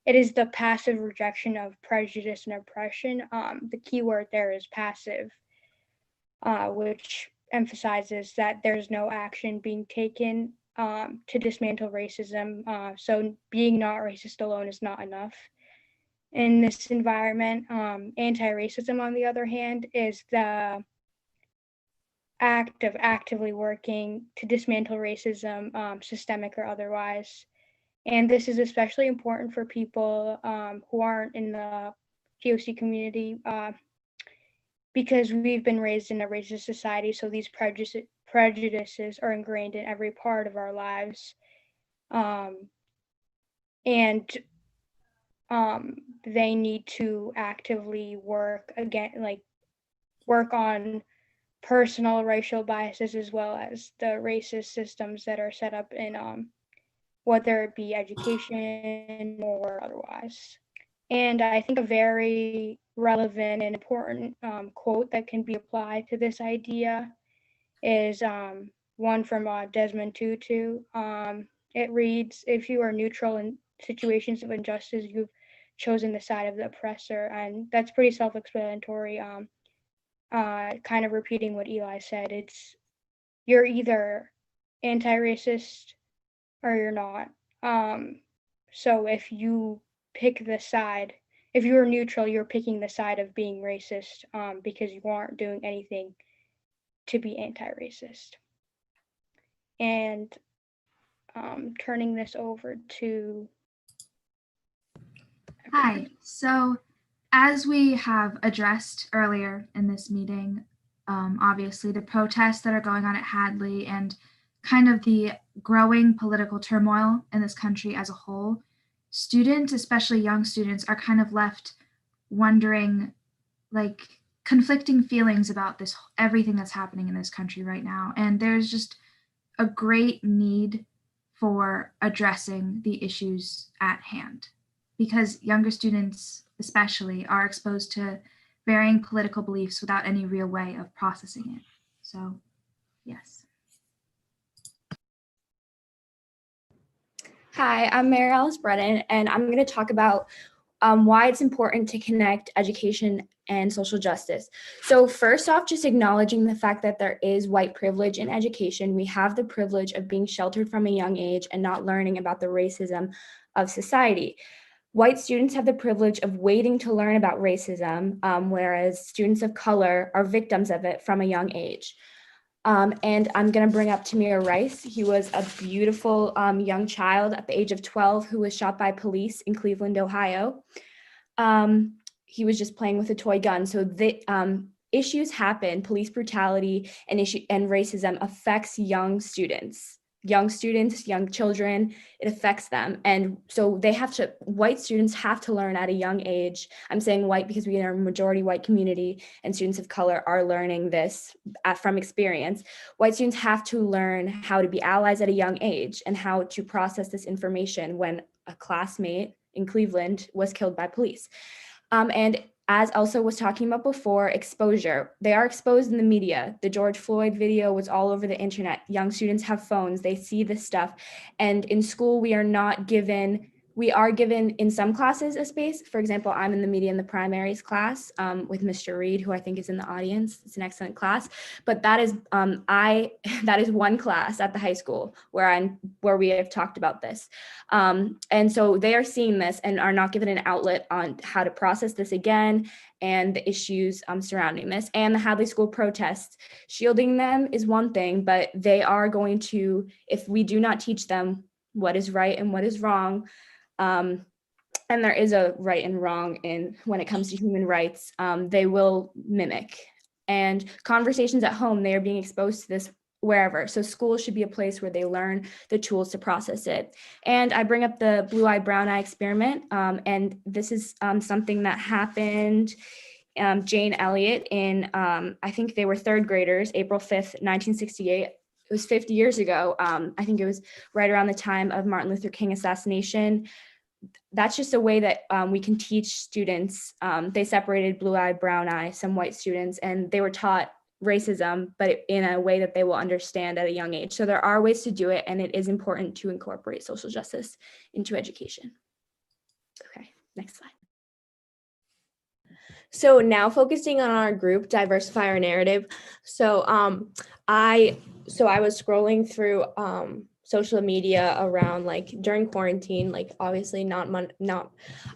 it is the passive rejection of prejudice and oppression. The key word there is passive, which emphasizes that there's no action being taken to dismantle racism. So being not racist alone is not enough. In this environment, anti-racism, on the other hand, is the act of actively working to dismantle racism, systemic or otherwise. And this is especially important for people who aren't in the POC community because we've been raised in a racist society, so these prejudices are ingrained in every part of our lives. They need to actively work on personal racial biases as well as the racist systems that are set up in whether it be education or otherwise. And I think a very relevant and important quote that can be applied to this idea is one from Desmond Tutu. It reads, "If you are neutral in situations of injustice, you've chosen the side of the oppressor." And that's pretty self-explanatory. Kind of repeating what Eli said, you're either anti-racist or you're not. So if you pick the side, if you're neutral, you're picking the side of being racist because you aren't doing anything to be anti-racist. And turning this over to... Hi, so as we have addressed earlier in this meeting, obviously the protests that are going on at Hadley and kind of the growing political turmoil in this country as a whole, students, especially young students, are kind of left wondering, like, conflicting feelings about this, everything that's happening in this country right now. And there's just a great need for addressing the issues at hand, because younger students especially are exposed to varying political beliefs without any real way of processing it. So, yes. Hi, I'm Mary Alice Brennan, and I'm going to talk about why it's important to connect education and social justice. So first off, just acknowledging the fact that there is white privilege in education. We have the privilege of being sheltered from a young age and not learning about the racism of society. White students have the privilege of waiting to learn about racism, whereas students of color are victims of it from a young age. And I'm going to bring up Tamir Rice. He was a beautiful young child at the age of 12 who was shot by police in Cleveland, Ohio. He was just playing with a toy gun. So the issues happen. Police brutality and racism affects young students, young children. It affects them. And so white students have to learn at a young age. I'm saying white because we are a majority white community and students of color are learning this from experience. White students have to learn how to be allies at a young age and how to process this information when a classmate in Cleveland was killed by police. And as Elsa was talking about before, exposure. They are exposed in the media. The George Floyd video was all over the internet. Young students have phones. They see this stuff. And in school, we are given in some classes a space. For example, I'm in the media and the primaries class with Mr. Reed, who I think is in the audience. It's an excellent class. But that is that is one class at the high school where we have talked about this. And so they are seeing this and are not given an outlet on how to process this again and the issues surrounding this. And the Hadley School protests, shielding them is one thing, but they are going to, if we do not teach them what is right and what is wrong, and there is a right and wrong when it comes to human rights, they will mimic. And conversations at home, they are being exposed to this wherever. So school should be a place where they learn the tools to process it. And I bring up the blue eye, brown eye experiment. And this is something that happened. Jane Elliott in, I think they were third graders, April 5th, 1968. It was 50 years ago. I think it was right around the time of Martin Luther King assassination. That's just a way that we can teach students. They separated blue eye, brown eye, some white students, and they were taught racism, but in a way that they will understand at a young age. So there are ways to do it, and it is important to incorporate social justice into education. Okay, next slide. So now focusing on our group, Diversify Our Narrative. So I was scrolling through social media around during quarantine, obviously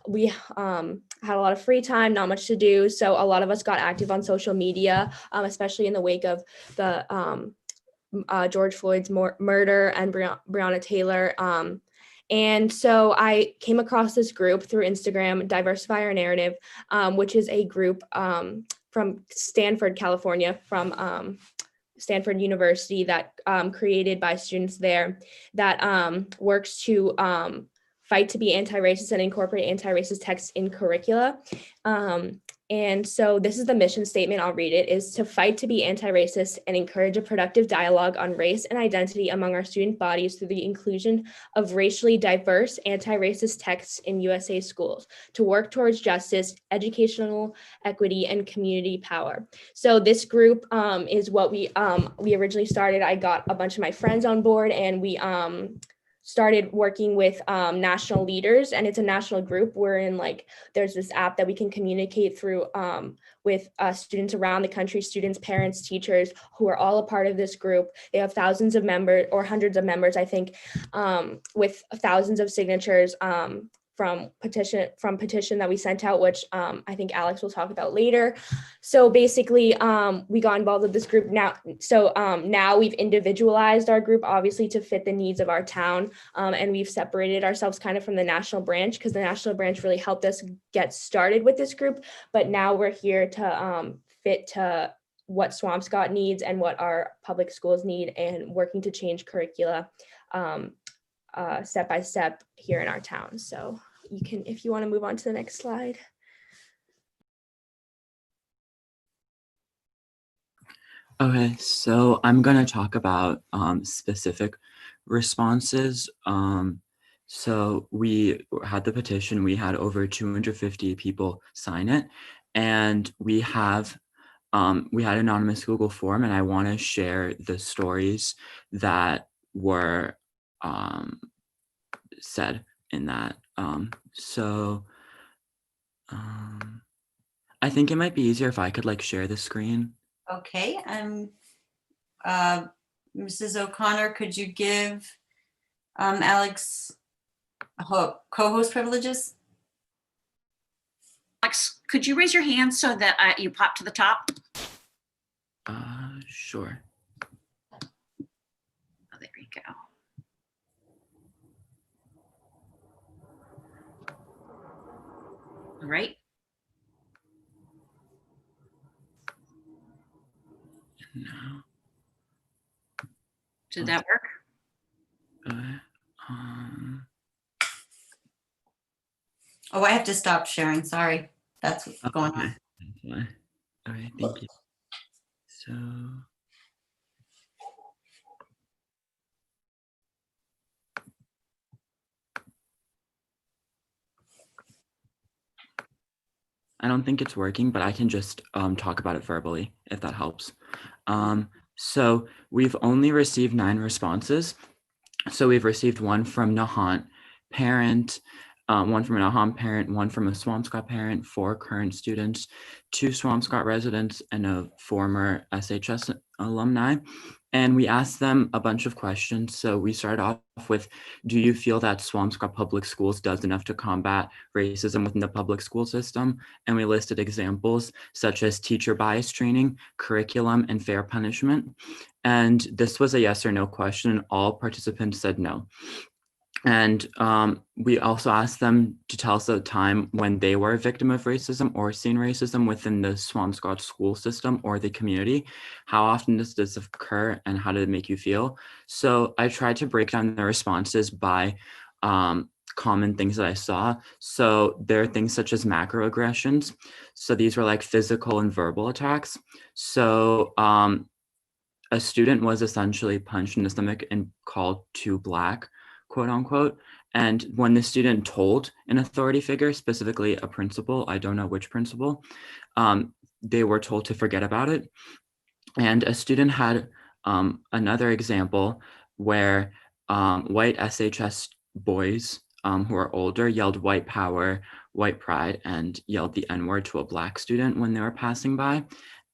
we had a lot of free time, not much to do. So a lot of us got active on social media, especially in the wake of the George Floyd's murder and Breonna Taylor. And so I came across this group through Instagram, Diversify Our Narrative, which is a group from Stanford, California, from Stanford University that created by students there that works to fight to be anti-racist and incorporate anti-racist texts in curricula. And so this is the mission statement, I'll read it, is to fight to be anti-racist and encourage a productive dialogue on race and identity among our student bodies through the inclusion of racially diverse anti-racist texts in USA schools to work towards justice, educational equity, and community power. So this group is what we originally started. I got a bunch of my friends on board and we started working with national leaders, and it's a national group. We're in there's this app that we can communicate through with students around the country, students, parents, teachers, who are all a part of this group. They have thousands of members or hundreds of members, I think, with thousands of signatures from petition that we sent out, which I think Alex will talk about later. So basically, we got involved with this group now. So now we've individualized our group, obviously, to fit the needs of our town. And we've separated ourselves kind of from the national branch, because the national branch really helped us get started with this group. But now we're here to fit to what Swampscott needs and what our public schools need, and working to change curricula step by step here in our town. So you can, if you want to move on to the next slide. Okay, so I'm going to talk about specific responses. So we had the petition, we had over 250 people sign it, and we had anonymous Google form, and I want to share the stories that were said in that. So I think it might be easier if I could like share the screen. Okay, Mrs. O'Connor, could you give Alex co-host privileges? Alex, could you raise your hand so that you pop to the top? Sure. Oh, there you go. All right. No. Did that work? Oh, I have to stop sharing. Sorry. That's what's going on. Okay. All right, thank you. So. I don't think it's working, but I can just talk about it verbally if that helps. So we've only received 9 responses. So we've received one from Nahant parent, one from a Nahant parent, one from a Swampscott parent, 4 current students, 2 Swampscott residents, and a former SHS alumni. And we asked them a bunch of questions. So we started off with, do you feel that Swampscott Public Schools does enough to combat racism within the public school system? And we listed examples such as teacher bias training, curriculum, and fair punishment. And this was a yes or no question, and all participants said no. And we also asked them to tell us a time when they were a victim of racism or seen racism within the Swampscott school system or the community. How often does this occur and how did it make you feel? So I tried to break down the responses by common things that I saw. So there are things such as macroaggressions. So these were like physical and verbal attacks. So a student was essentially punched in the stomach and called too black, quote unquote. And when the student told an authority figure, specifically a principal, I don't know which principal, they were told to forget about it. And a student had another example where white SHS boys who are older yelled white power, white pride, and yelled the N-word to a black student when they were passing by.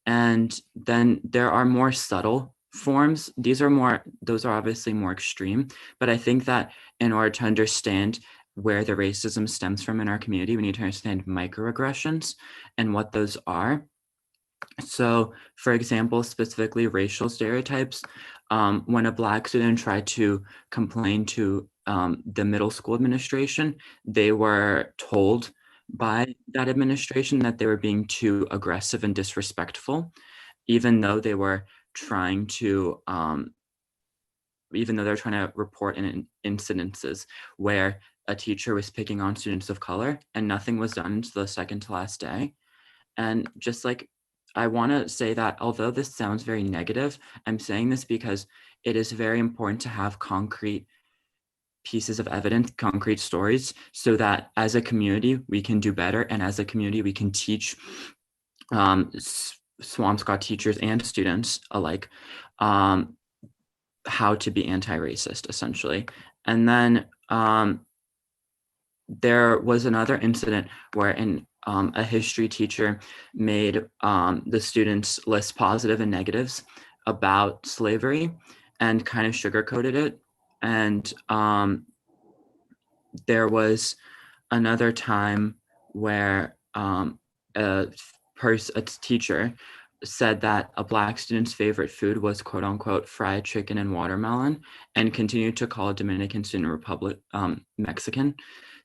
And then there are more subtle forms. Those are obviously more extreme, but I think that in order to understand where the racism stems from in our community, we need to understand microaggressions and what those are. So for example, specifically racial stereotypes, when a black student tried to complain to the middle school administration, they were told by that administration that they were being too aggressive and disrespectful, even though they were trying to report in incidences where a teacher was picking on students of color and nothing was done until the second to last day. And just like, I want to say that although this sounds very negative, I'm saying this because it is very important to have concrete pieces of evidence, concrete stories, so that as a community, we can do better. And as a community, we can teach Swampscott teachers and students alike how to be anti-racist, essentially. And then there was another incident where a history teacher made the students list positive and negatives about slavery and kind of sugarcoated it. And there was another time where a teacher said that a black student's favorite food was quote unquote fried chicken and watermelon, and continued to call a Dominican student Mexican.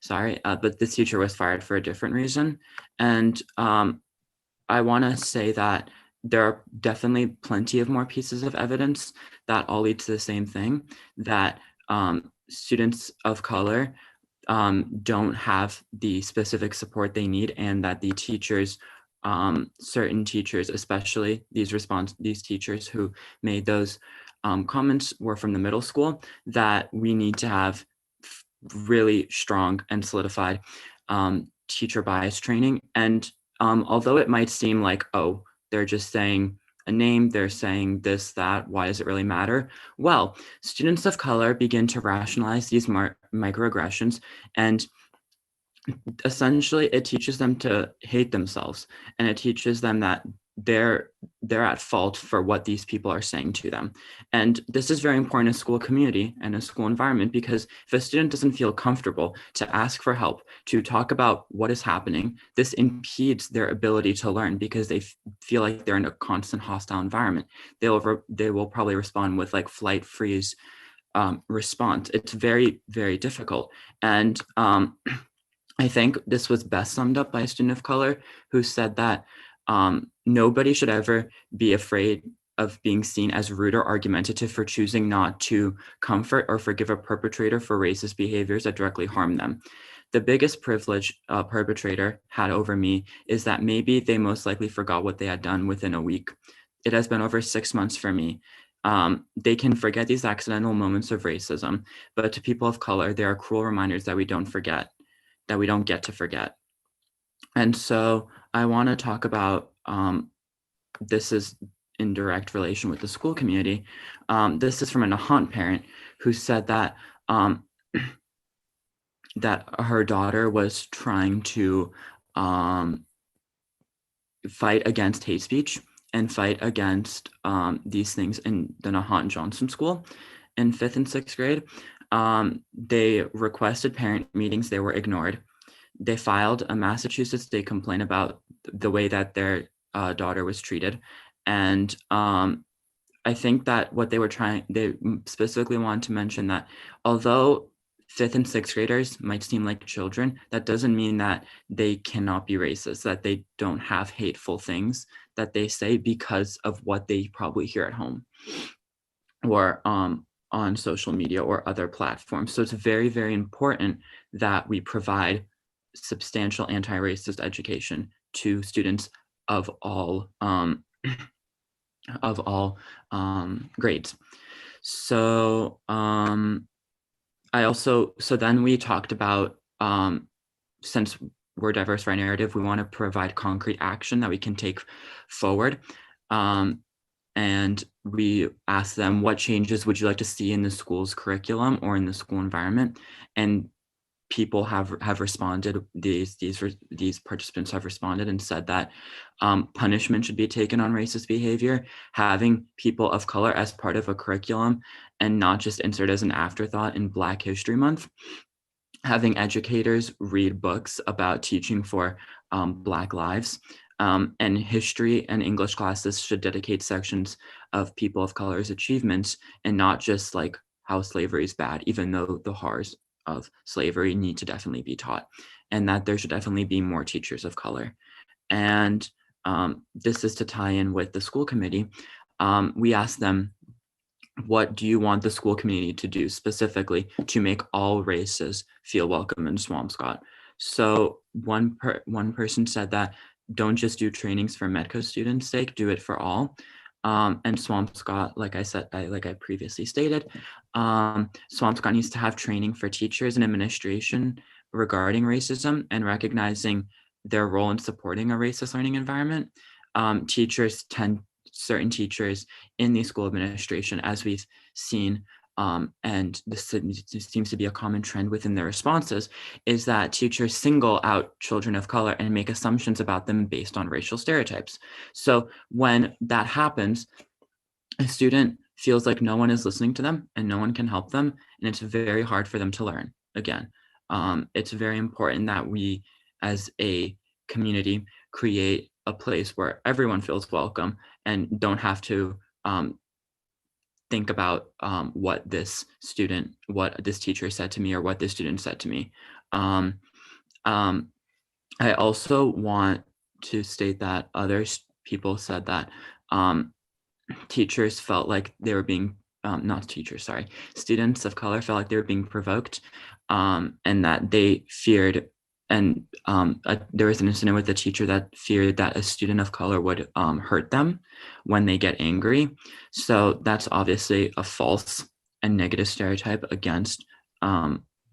Sorry, but this teacher was fired for a different reason. And I want to say that there are definitely plenty of more pieces of evidence that all lead to the same thing, that students of color don't have the specific support they need, and that the teachers, certain teachers, especially these teachers who made those comments were from the middle school, that we need to have really strong and solidified teacher bias training. And although it might seem like, oh, they're just saying a name, they're saying this, that, why does it really matter? Well, students of color begin to rationalize these microaggressions, and essentially it teaches them to hate themselves, and it teaches them that they're at fault for what these people are saying to them. And this is very important in a school community and a school environment, because if a student doesn't feel comfortable to ask for help, to talk about what is happening, this impedes their ability to learn, because they feel like they're in a constant hostile environment. They will probably respond with like flight, freeze response. It's very, very difficult. And I think this was best summed up by a student of color who said that nobody should ever be afraid of being seen as rude or argumentative for choosing not to comfort or forgive a perpetrator for racist behaviors that directly harm them. The biggest privilege a perpetrator had over me is that maybe they most likely forgot what they had done within a week. It has been over 6 months for me. They can forget these accidental moments of racism, but to people of color, they are cruel reminders that we don't forget, that we don't get to forget. And so I want to talk about, this is in direct relation with the school community. This is from a Nahant parent who said that that her daughter was trying to fight against hate speech and fight against these things in the Nahant Johnson School in 5th and 6th grade. They requested parent meetings, they were ignored. They filed a Massachusetts state complaint about the way that their daughter was treated. And I think that what they specifically wanted to mention that although 5th and 6th graders might seem like children, that doesn't mean that they cannot be racist, that they don't have hateful things that they say because of what they probably hear at home or on social media or other platforms. So it's very, very important that we provide substantial anti-racist education to students of all grades. So so then we talked about, since we're diverse by narrative, we want to provide concrete action that we can take forward. And we asked them, what changes would you like to see in the school's curriculum or in the school environment? And people have responded, these participants have responded and said that punishment should be taken on racist behavior, having people of color as part of a curriculum and not just insert as an afterthought in Black History Month, having educators read books about teaching for Black lives, and history and English classes should dedicate sections of people of color's achievements and not just like how slavery is bad, even though the horrors of slavery need to definitely be taught, and that there should definitely be more teachers of color. And this is to tie in with the school committee. We asked them, what do you want the school community to do specifically to make all races feel welcome in Swampscott? So one person said that don't just do trainings for Medco students' sake, do it for all. And Swampscott, like I said, like I previously stated, Swampscott needs to have training for teachers and administration regarding racism and recognizing their role in supporting a racist learning environment. Certain teachers in the school administration, as we've seen, and this seems to be a common trend within their responses, is that teachers single out children of color and make assumptions about them based on racial stereotypes. So when that happens, a student feels like no one is listening to them and no one can help them, and it's very hard for them to learn. Again, it's very important that we as a community create a place where everyone feels welcome and don't have to think about what this teacher said to me or what this student said to me. I also want to state that other people said that teachers felt like they were being, students of color felt like they were being provoked, and that they feared, and there was an incident with a teacher that feared that a student of color would hurt them when they get angry. So that's obviously a false and negative stereotype against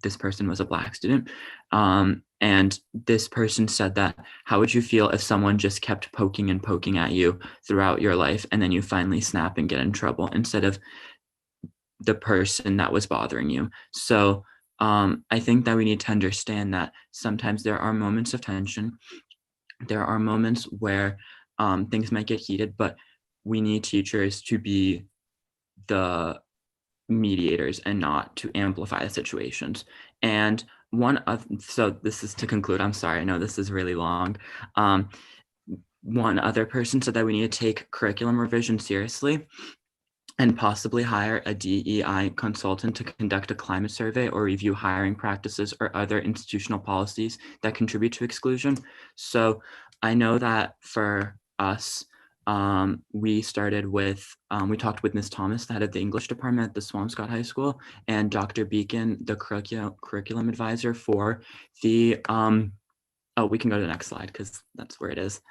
this person was a Black student. And this person said that, how would you feel if someone just kept poking and poking at you throughout your life and then you finally snap and get in trouble instead of the person that was bothering you? So I think that we need to understand that sometimes there are moments of tension. There are moments where things might get heated, but we need teachers to be the mediators and not to amplify the situations. And so this is to conclude, I'm sorry, I know this is really long. One other person said that we need to take curriculum revision seriously and possibly hire a DEI consultant to conduct a climate survey or review hiring practices or other institutional policies that contribute to exclusion. So I know that for us, we started with, we talked with Ms. Thomas, the head of the English department at the Swampscott High School, and Dr. Beacon, the curriculum advisor for the, oh, we can go to the next slide because that's where it is.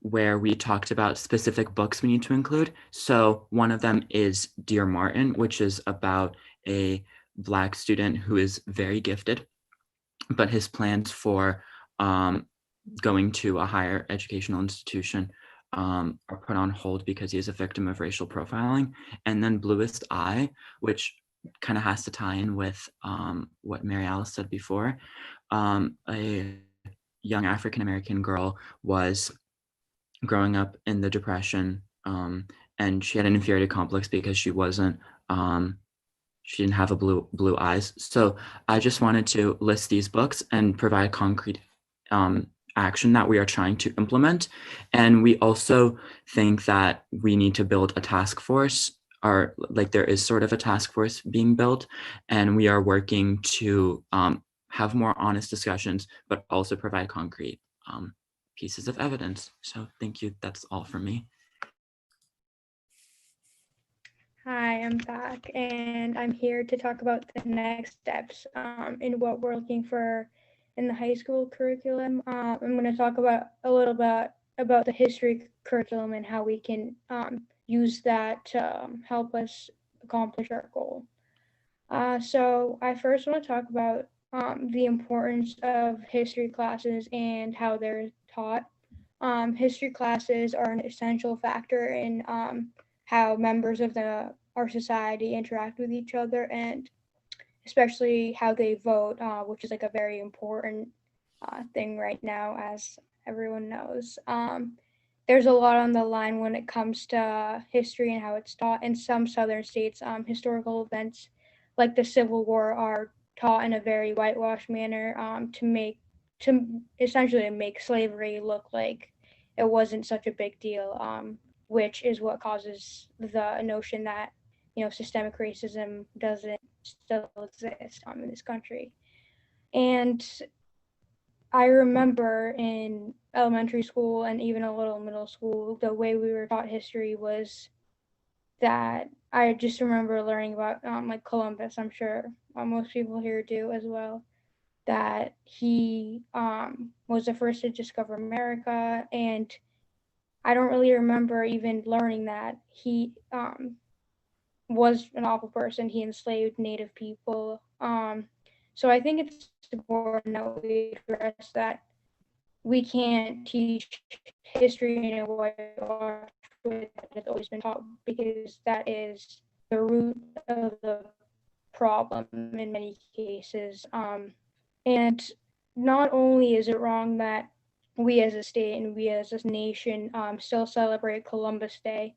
Where we talked about specific books we need to include. So one of them is Dear Martin, which is about a Black student who is very gifted, but his plans for going to a higher educational institution are put on hold because he is a victim of racial profiling. And then Bluest Eye, which kind of has to tie in with what Mary Alice said before. A young African-American girl was growing up in the Depression, and she had an inferiority complex because she wasn't, she didn't have a blue eyes. So I just wanted to list these books and provide concrete action that we are trying to implement. And we also think that we need to build a task force, or like there is sort of a task force being built, and we are working to have more honest discussions, but also provide concrete pieces of evidence. So thank you. That's all from me. Hi, I'm back, and I'm here to talk about the next steps in what we're looking for in the high school curriculum. I'm going to talk about a little bit about the history curriculum and how we can use that to help us accomplish our goal. So I first want to talk about the importance of history classes and how they're taught. History classes are an essential factor in how members of our society interact with each other, and especially how they vote, which is like a very important thing right now, as everyone knows. There's a lot on the line when it comes to history and how it's taught. In some southern states, historical events like the Civil War are taught in a very whitewashed manner to essentially make slavery look like it wasn't such a big deal, which is what causes the notion that, you know, systemic racism doesn't still exist in this country. And I remember in elementary school and even a little middle school, the way we were taught history was that I just remember learning about like Columbus. I'm sure most people here do as well, that he was the first to discover America. And I don't really remember even learning that he was an awful person. He enslaved Native people. So I think it's important that we address that. We can't teach history in a whitewashed way that has always been taught, because that is the root of the problem in many cases. And not only is it wrong that we as a state and we as a nation still celebrate Columbus Day,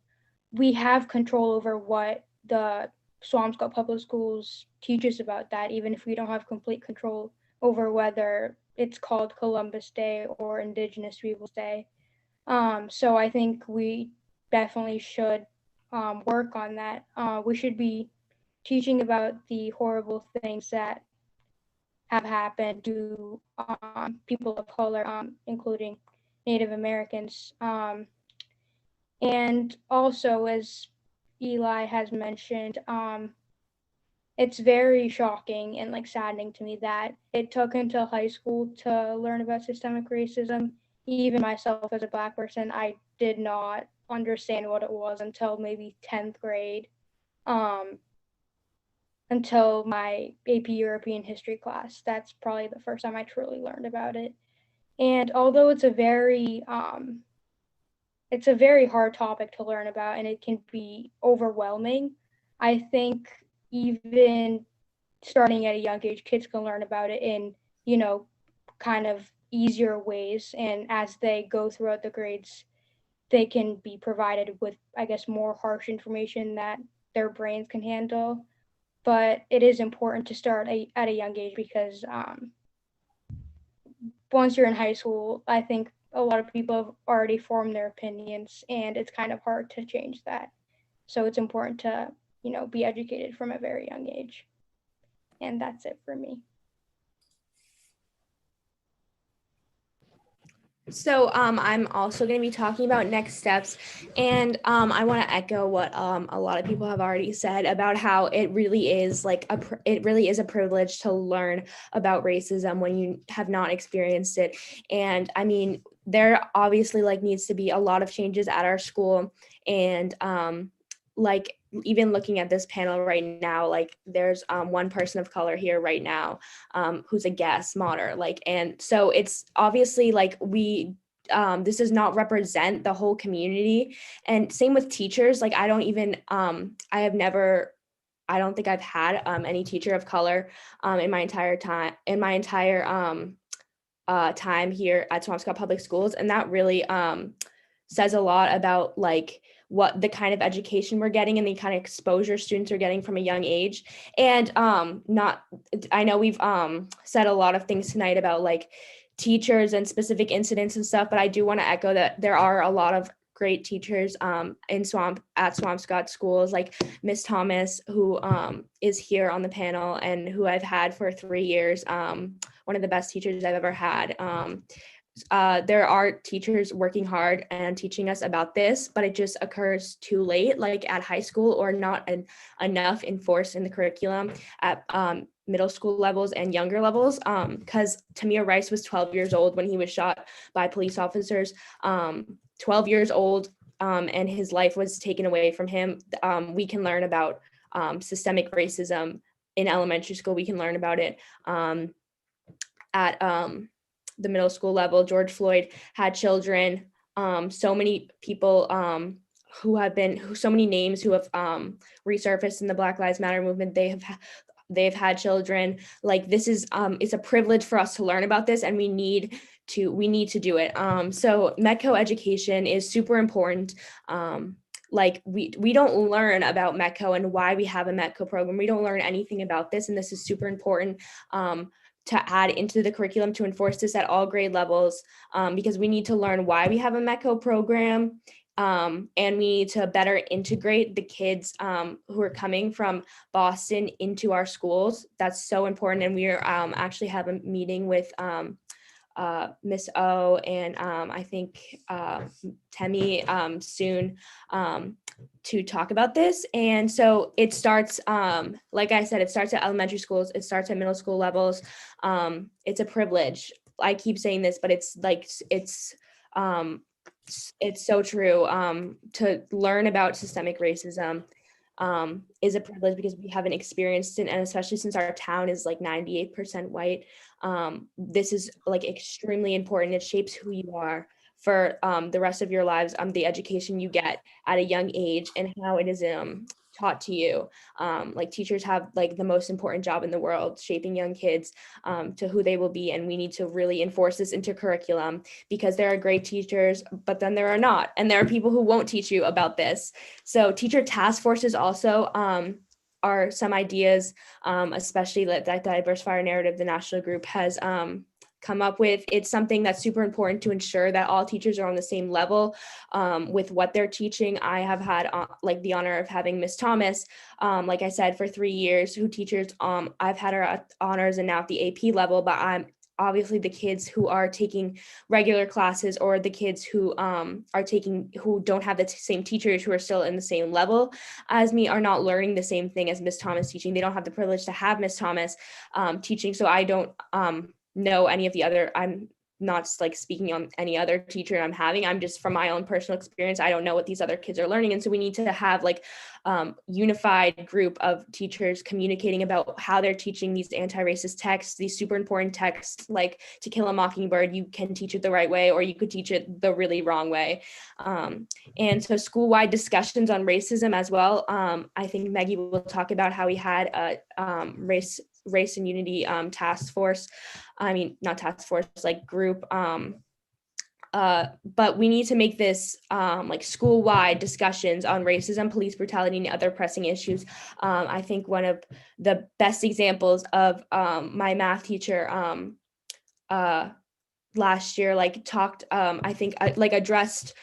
we have control over what the Swampscott Public Schools teaches about that, even if we don't have complete control over whether it's called Columbus Day or Indigenous Peoples Day. So I think we definitely should work on that. We should be teaching about the horrible things that have happened to people of color, including Native Americans. And also, as Eli has mentioned, it's very shocking and like saddening to me that it took until high school to learn about systemic racism. Even myself as a Black person, I did not understand what it was until maybe 10th grade, until my AP European history class. That's probably the first time I truly learned about it. And although it's a very hard topic to learn about and it can be overwhelming, I think even starting at a young age, kids can learn about it in, kind of easier ways. And as they go throughout the grades, they can be provided with, I guess, more harsh information that their brains can handle. But it is important to start at a young age because once you're in high school, I think a lot of people have already formed their opinions, and it's kind of hard to change that. So it's important to, be educated from a very young age. And that's it for me. So I'm also going to be talking about next steps, and I want to echo what a lot of people have already said about how it really is a privilege to learn about racism when you have not experienced it. And I mean, there obviously needs to be a lot of changes at our school, and even looking at this panel right now, there's one person of color here right now who's a guest moderator, and so it's obviously we this does not represent the whole community. And same with teachers. I don't think I've had any teacher of color in my entire time time here at Swampscott Public Schools, and that really says a lot about what the kind of education we're getting and the kind of exposure students are getting from a young age. And I know we've said a lot of things tonight about teachers and specific incidents and stuff, but I do want to echo that there are a lot of great teachers at Swampscott schools, like Miss Thomas, who is here on the panel and who I've had for 3 years, one of the best teachers I've ever had. There are teachers working hard and teaching us about this, but it just occurs too late, at high school, or not enough enforced in the curriculum at middle school levels and younger levels. Because Tamir Rice was 12 years old when he was shot by police officers, 12 years old, and his life was taken away from him. We can learn about systemic racism in elementary school. We can learn about it at the middle school level. George Floyd had children. So many people so many names who have resurfaced in the Black Lives Matter movement, they've had children. This is it's a privilege for us to learn about this, and we need to do it. So METCO education is super important. We don't learn about METCO and why we have a METCO program. We don't learn anything about this, and this is super important to add into the curriculum to enforce this at all grade levels, because we need to learn why we have a METCO program, and we need to better integrate the kids who are coming from Boston into our schools. That's so important, and we are actually have a meeting with Miss O and I think Temi soon to talk about this. And so it starts, like I said, it starts at elementary schools, it starts at middle school levels. It's a privilege. I keep saying this, but it's so true. To learn about systemic racism is a privilege because we haven't experienced it, and especially since our town is 98% white. This is extremely important. It shapes who you are for the rest of your lives, the education you get at a young age and how it is taught to you. Teachers have the most important job in the world, shaping young kids to who they will be, and we need to really enforce this into curriculum, because there are great teachers, but then there are not, and there are people who won't teach you about this. So teacher task forces also are some ideas, especially that Diversify Our Narrative, the national group, has come up with. It's something that's super important to ensure that all teachers are on the same level with what they're teaching. I have had the honor of having Miss Thomas, like I said, for 3 years, who teaches, I've had her at honors and now at the AP level, but I'm obviously the kids who are taking regular classes, or the kids who who don't have the same teachers, who are still in the same level as me, are not learning the same thing as Miss Thomas teaching. They don't have the privilege to have Miss Thomas teaching. So I don't know any of the other, I'm not speaking on any other teacher I'm having. I'm just from my own personal experience. I don't know what these other kids are learning. And so we need to have unified group of teachers communicating about how they're teaching these anti-racist texts, these super important texts, like To Kill a Mockingbird. You can teach it the right way, or you could teach it the really wrong way. And so school-wide discussions on racism as well. I think Maggie will talk about how we had a Race and Unity task force. I mean, not task force, like group. But we need to make this like school-wide discussions on racism, police brutality, and other pressing issues. I think one of the best examples of my math teacher last year, like talked, I think like addressed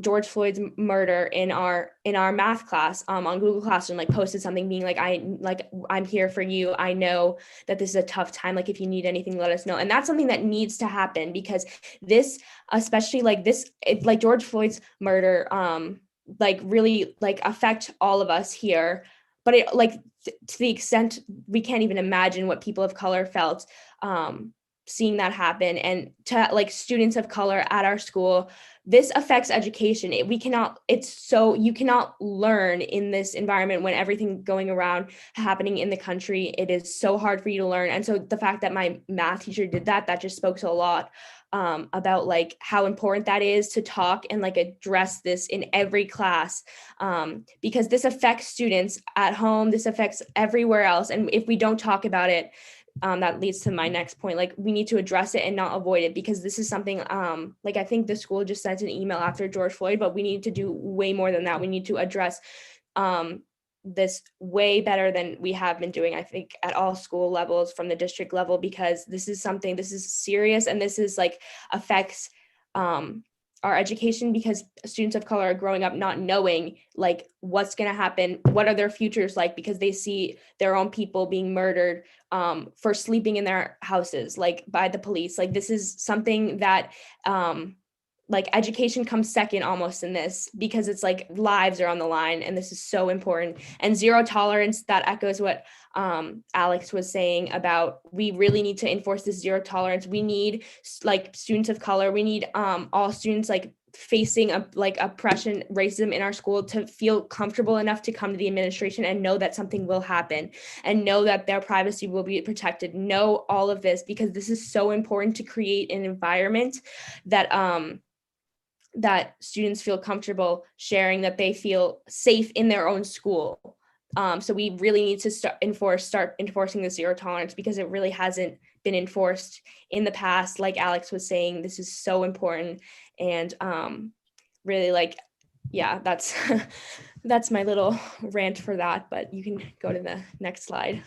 George Floyd's murder in our math class on Google Classroom, like posted something being like, I'm here for you. I know that this is a tough time. Like if you need anything, let us know. And that's something that needs to happen, because this, especially like this, like George Floyd's murder, like really like affect all of us here. But it like to the extent we can't even imagine what people of color felt seeing that happen. And to like students of color at our school, this affects education. You cannot learn in this environment when everything going around happening in the country. It is so hard for you to learn. And so the fact that my math teacher did that just spoke to a lot about like how important that is to talk and like address this in every class, because this affects students at home. This affects everywhere else. And if we don't talk about it, that leads to my next point. Like we need to address it and not avoid it, because this is something like I think the school just sent an email after George Floyd, but we need to do way more than that. We need to address this way better than we have been doing, I think, at all school levels from the district level, because this is serious, and this is like affects our education, because students of color are growing up not knowing like what's going to happen, what are their futures like, because they see their own people being murdered for sleeping in their houses, like by the police. Like this is something that like education comes second almost in this, because it's like lives are on the line, and this is so important. And zero tolerance, that echoes what Alex was saying about, we really need to enforce this zero tolerance. We need like students of color, we need all students like facing like oppression, racism in our school to feel comfortable enough to come to the administration and know that something will happen, and know that their privacy will be protected. Know all of this, because this is so important to create an environment that that students feel comfortable sharing, that they feel safe in their own school. So we really need to start enforcing the zero tolerance, because it really hasn't been enforced in the past. Like Alex was saying, this is so important. And really like, yeah, that's that's my little rant for that, but you can go to the next slide.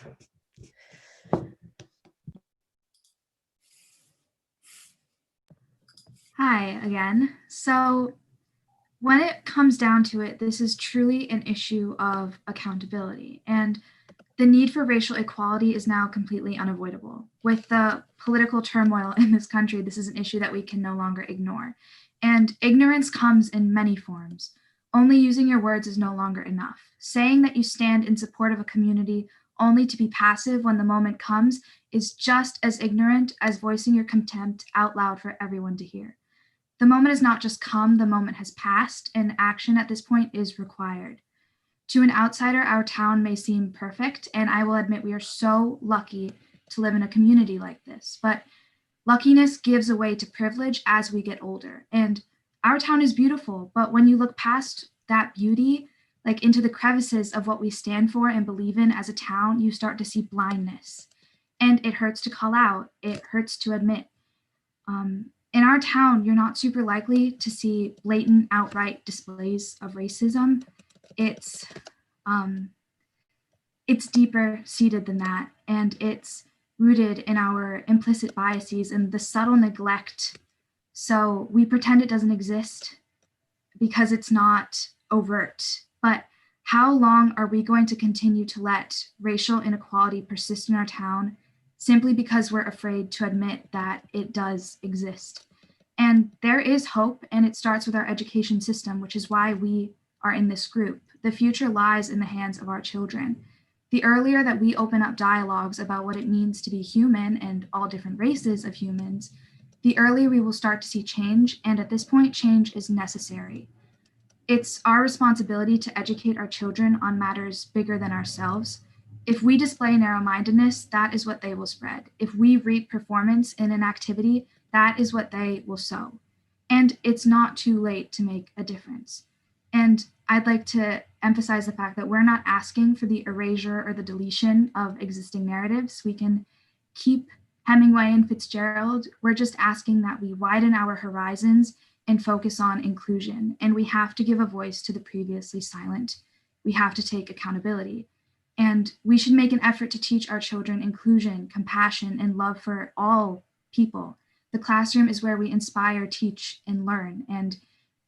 Hi again. So when it comes down to it, this is truly an issue of accountability, and the need for racial equality is now completely unavoidable. With the political turmoil in this country, this is an issue that we can no longer ignore. And ignorance comes in many forms. Only using your words is no longer enough. Saying that you stand in support of a community only to be passive when the moment comes is just as ignorant as voicing your contempt out loud for everyone to hear. The moment has not just come, the moment has passed, and action at this point is required. To an outsider, our town may seem perfect, and I will admit we are so lucky to live in a community like this, but luckiness gives away to privilege as we get older. And our town is beautiful, but when you look past that beauty, like into the crevices of what we stand for and believe in as a town, you start to see blindness. And it hurts to call out, it hurts to admit. In our town, you're not super likely to see blatant, outright displays of racism. It's deeper seated than that, and it's rooted in our implicit biases and the subtle neglect. So we pretend it doesn't exist because it's not overt. But how long are we going to continue to let racial inequality persist in our town simply because we're afraid to admit that it does exist? And there is hope, and it starts with our education system, which is why we are in this group. The future lies in the hands of our children. The earlier that we open up dialogues about what it means to be human and all different races of humans, the earlier we will start to see change, and at this point, change is necessary. It's our responsibility to educate our children on matters bigger than ourselves. If we display narrow-mindedness, that is what they will spread. If we reap performance in an activity, that is what they will sow. And it's not too late to make a difference. And I'd like to emphasize the fact that we're not asking for the erasure or the deletion of existing narratives. We can keep Hemingway and Fitzgerald. We're just asking that we widen our horizons and focus on inclusion. And we have to give a voice to the previously silent. We have to take accountability. And we should make an effort to teach our children inclusion, compassion, and love for all people. The classroom is where we inspire, teach, and learn. And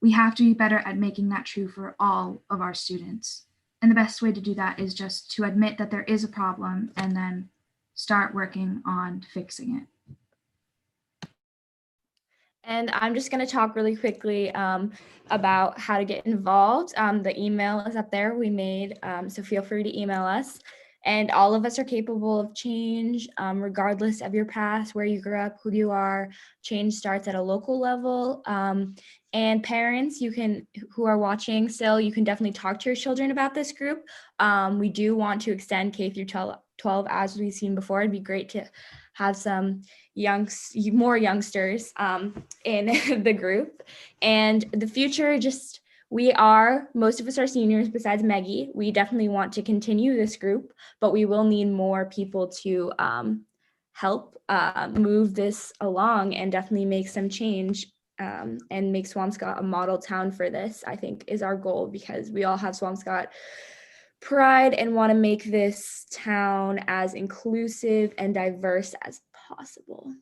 we have to be better at making that true for all of our students. And the best way to do that is just to admit that there is a problem and then start working on fixing it. And I'm just going to talk really quickly about how to get involved. The email is up there we made, so feel free to email us. And all of us are capable of change, regardless of your past, where you grew up, who you are. Change starts at a local level. And parents, who are watching still, you can definitely talk to your children about this group. We do want to extend K through 12, as we've seen before. It'd be great to have some more youngsters in the group. And the future, most of us are seniors besides Maggie. We definitely want to continue this group, but we will need more people to help move this along and definitely make some change and make Swampscott a model town for this, I think is our goal, because we all have Swampscott pride and want to make this town as inclusive and diverse as possible.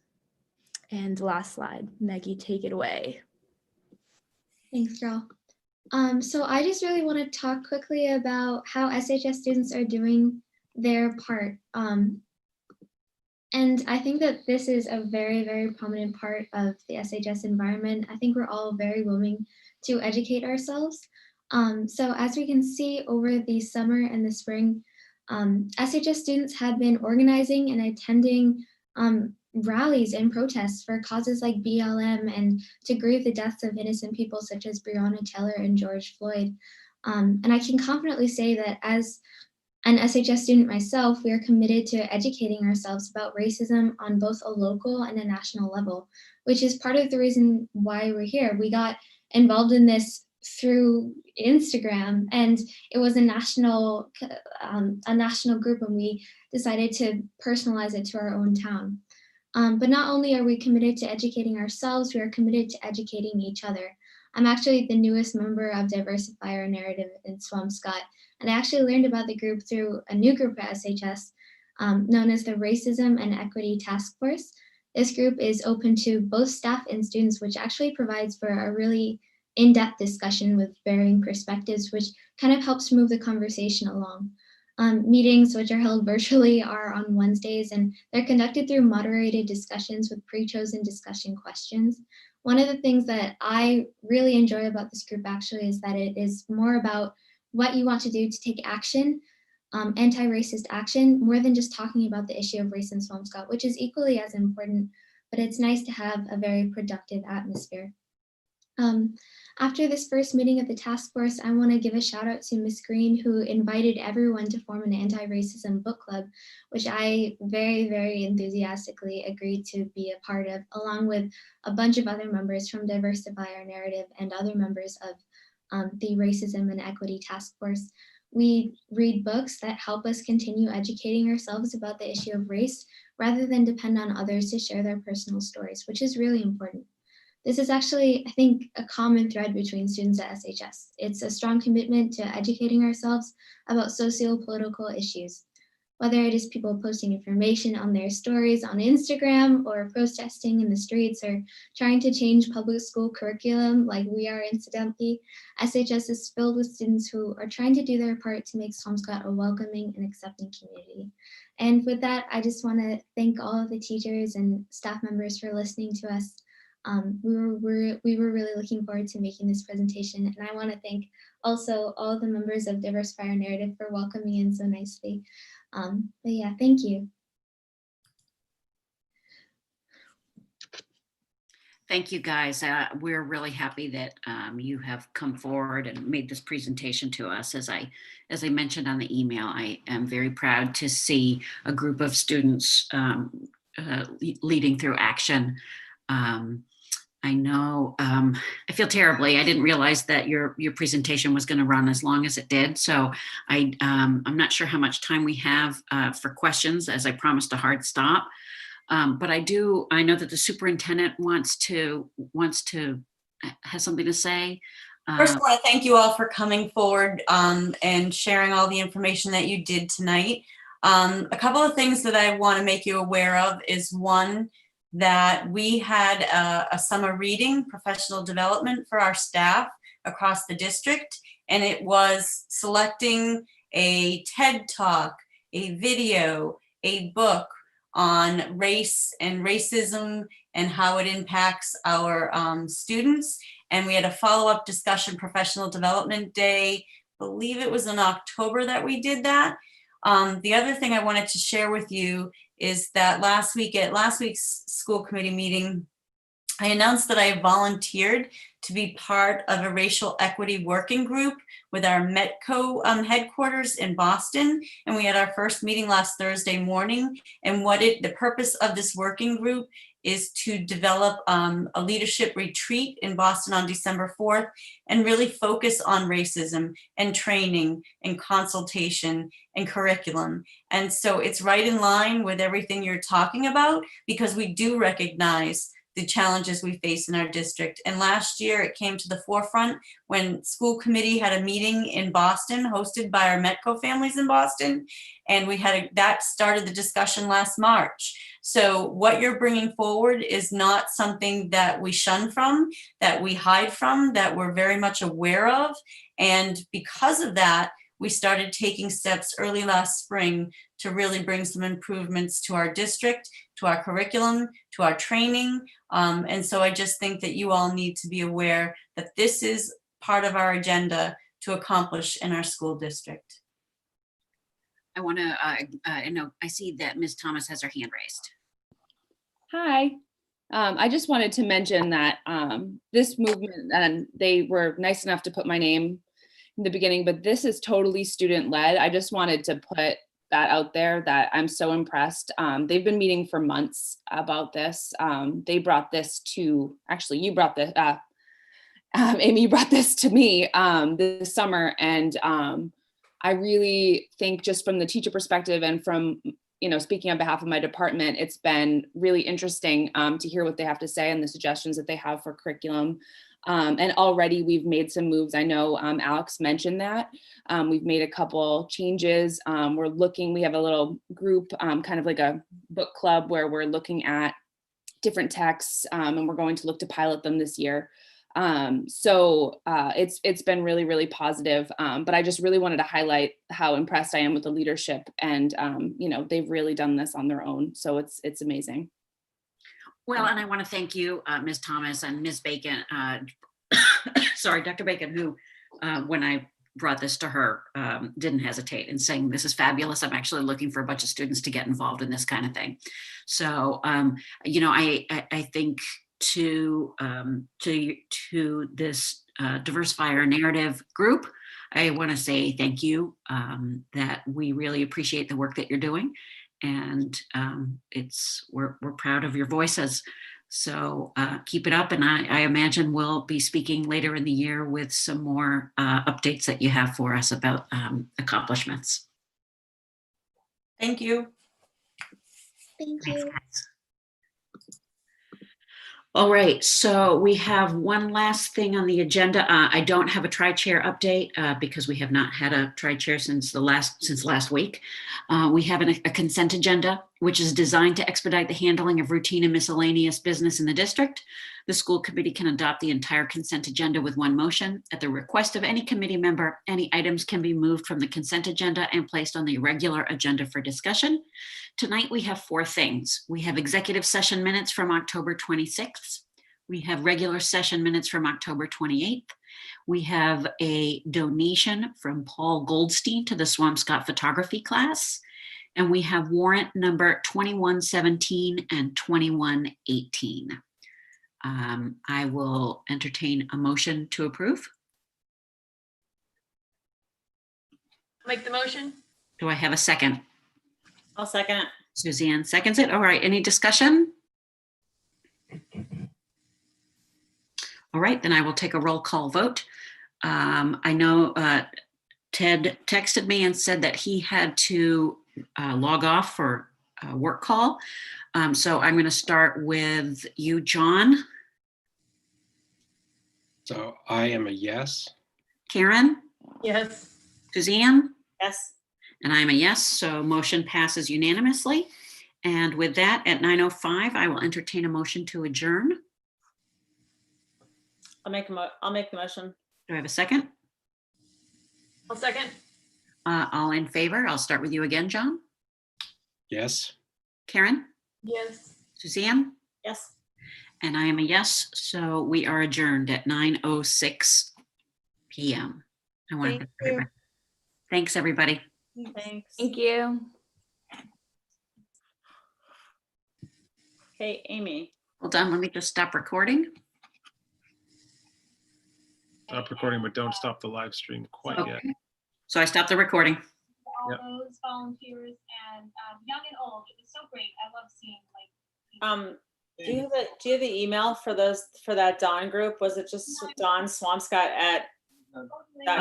And last slide, Maggie, take it away. Thanks, girl. So I just really want to talk quickly about how SHS students are doing their part. And I think that this is a very, very prominent part of the SHS environment. I think we're all very willing to educate ourselves. So as we can see over the summer and the spring, SHS students have been organizing and attending rallies and protests for causes like BLM and to grieve the deaths of innocent people such as Breonna Taylor and George Floyd. And I can confidently say that as an SHS student myself, we are committed to educating ourselves about racism on both a local and a national level, which is part of the reason why we're here. We got involved in this through Instagram, and it was a national group, and we decided to personalize it to our own town. But not only are we committed to educating ourselves, we are committed to educating each other. I'm actually the newest member of Diversify Our Narrative in Swampscott, and I actually learned about the group through a new group at SHS known as the Racism and Equity Task Force. This group is open to both staff and students, which actually provides for a really in-depth discussion with varying perspectives, which kind of helps move the conversation along. Meetings, which are held virtually, are on Wednesdays, and they're conducted through moderated discussions with pre-chosen discussion questions. One of the things that I really enjoy about this group actually is that it is more about what you want to do to take action, anti-racist action, more than just talking about the issue of race in Swampscott, which is equally as important, but it's nice to have a very productive atmosphere. After this first meeting of the task force, I want to give a shout out to Ms. Green, who invited everyone to form an anti-racism book club, which I very, very enthusiastically agreed to be a part of, along with a bunch of other members from Diversify Our Narrative and other members of the Racism and Equity Task Force. We read books that help us continue educating ourselves about the issue of race, rather than depend on others to share their personal stories, which is really important. This is actually, I think, a common thread between students at SHS. It's a strong commitment to educating ourselves about socio-political issues, whether it is people posting information on their stories on Instagram, or protesting in the streets, or trying to change public school curriculum like we are incidentally. SHS is filled with students who are trying to do their part to make Swampscott a welcoming and accepting community. And with that, I just want to thank all of the teachers and staff members for listening to us. We were really looking forward to making this presentation, and I want to thank also all the members of Diversify Our Narrative for welcoming in so nicely. But yeah, thank you. Thank you, guys. We're really happy that you have come forward and made this presentation to us. As I mentioned on the email, I am very proud to see a group of students leading through action. I know, I feel terribly. I didn't realize that your presentation was going to run as long as it did. So I'm not sure how much time we have for questions, as I promised a hard stop. But I know that the superintendent has something to say. First, I want to thank you all for coming forward and sharing all the information that you did tonight. A couple of things that I want to make you aware of is, one, that we had a summer reading professional development for our staff across the district, and it was selecting a TED Talk, a video, a book on race and racism and how it impacts our students. And we had a follow-up discussion, professional development day. I believe it was in October that we did that. The other thing I wanted to share with you is that last week at last week's school committee meeting, I announced that I volunteered to be part of a racial equity working group with our Metco headquarters in Boston. And we had our first meeting last Thursday morning. And the purpose of this working group is to develop a leadership retreat in Boston on December 4th and really focus on racism and training and consultation and curriculum. And so it's right in line with everything you're talking about, because we do recognize the challenges we face in our district. And last year it came to the forefront when school committee had a meeting in Boston hosted by our Metco families in Boston. And that started the discussion last March. So what you're bringing forward is not something that we shun from, that we hide from, that we're very much aware of. And because of that, we started taking steps early last spring to really bring some improvements to our district, to our curriculum, to our training. And so I just think that you all need to be aware that this is part of our agenda to accomplish in our school district. I want to, I see that Ms. Thomas has her hand raised. Hi. I just wanted to mention that this movement, and they were nice enough to put my name in the beginning, but this is totally student-led. I just wanted to put that out there, that I'm so impressed. They've been meeting for months about this. They brought this to, actually you brought this, Amy, you brought this to me this summer. And I really think, just from the teacher perspective and from, speaking on behalf of my department, it's been really interesting to hear what they have to say and the suggestions that they have for curriculum. And already we've made some moves. I know Alex mentioned that. We've made a couple changes. We have a little group, kind of like a book club, where we're looking at different texts, and we're going to look to pilot them this year. So it's been really, really positive. But I just really wanted to highlight how impressed I am with the leadership, and they've really done this on their own. So it's amazing. Well, and I want to thank you, Ms. Thomas and Ms. Bacon, sorry, Dr. Bacon, who, when I brought this to her, didn't hesitate in saying, this is fabulous. I'm actually looking for a bunch of students to get involved in this kind of thing. So, I think to this Diversify Our Narrative group, I want to say thank you, that we really appreciate the work that you're doing. And we're proud of your voices. So keep it up. And I imagine we'll be speaking later in the year with some more updates that you have for us about accomplishments. Thank you. Thank Thanks, you. guys. All right, so we have one last thing on the agenda. I don't have a tri-chair update because we have not had a tri-chair since last week. We have a consent agenda, which is designed to expedite the handling of routine and miscellaneous business in the district. The school committee can adopt the entire consent agenda with one motion. At the request of any committee member, any items can be moved from the consent agenda and placed on the regular agenda for discussion. Tonight, we have 4 things. We have executive session minutes from October 26th. We have regular session minutes from October 28th. We have a donation from Paul Goldstein to the Swampscott photography class. And we have warrant number 2117 and 2118. I will entertain a motion to approve. Make the motion. Do I have a second? I'll second it. Suzanne seconds it. All right, any discussion? All right, then I will take a roll call vote. I know Ted texted me and said that he had to log off for a work call. So I'm going to start with you, John. So I am a yes. Karen? Yes. Suzanne? Yes. And I'm a yes, so motion passes unanimously. And with that, at 9:05, I will entertain a motion to adjourn. I'll make the motion. Do I have a second? I'll second. All in favor? I'll start with you again, John. Yes. Karen? Yes. Suzanne? Yes. And I am a yes, so we are adjourned at 9:06 p.m. I want to thank everybody. Thanks, everybody. Thanks. Thank you. Okay, Amy. Hold on, let me just stop recording. Stop recording, but don't stop the live stream quite yet. So I stopped the recording. All those volunteers and young and old. It was so great. I love seeing Do you have the email for that Dawn group? Was it just Dawn Swampscott at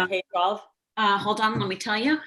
K-12? Hold on, let me tell you.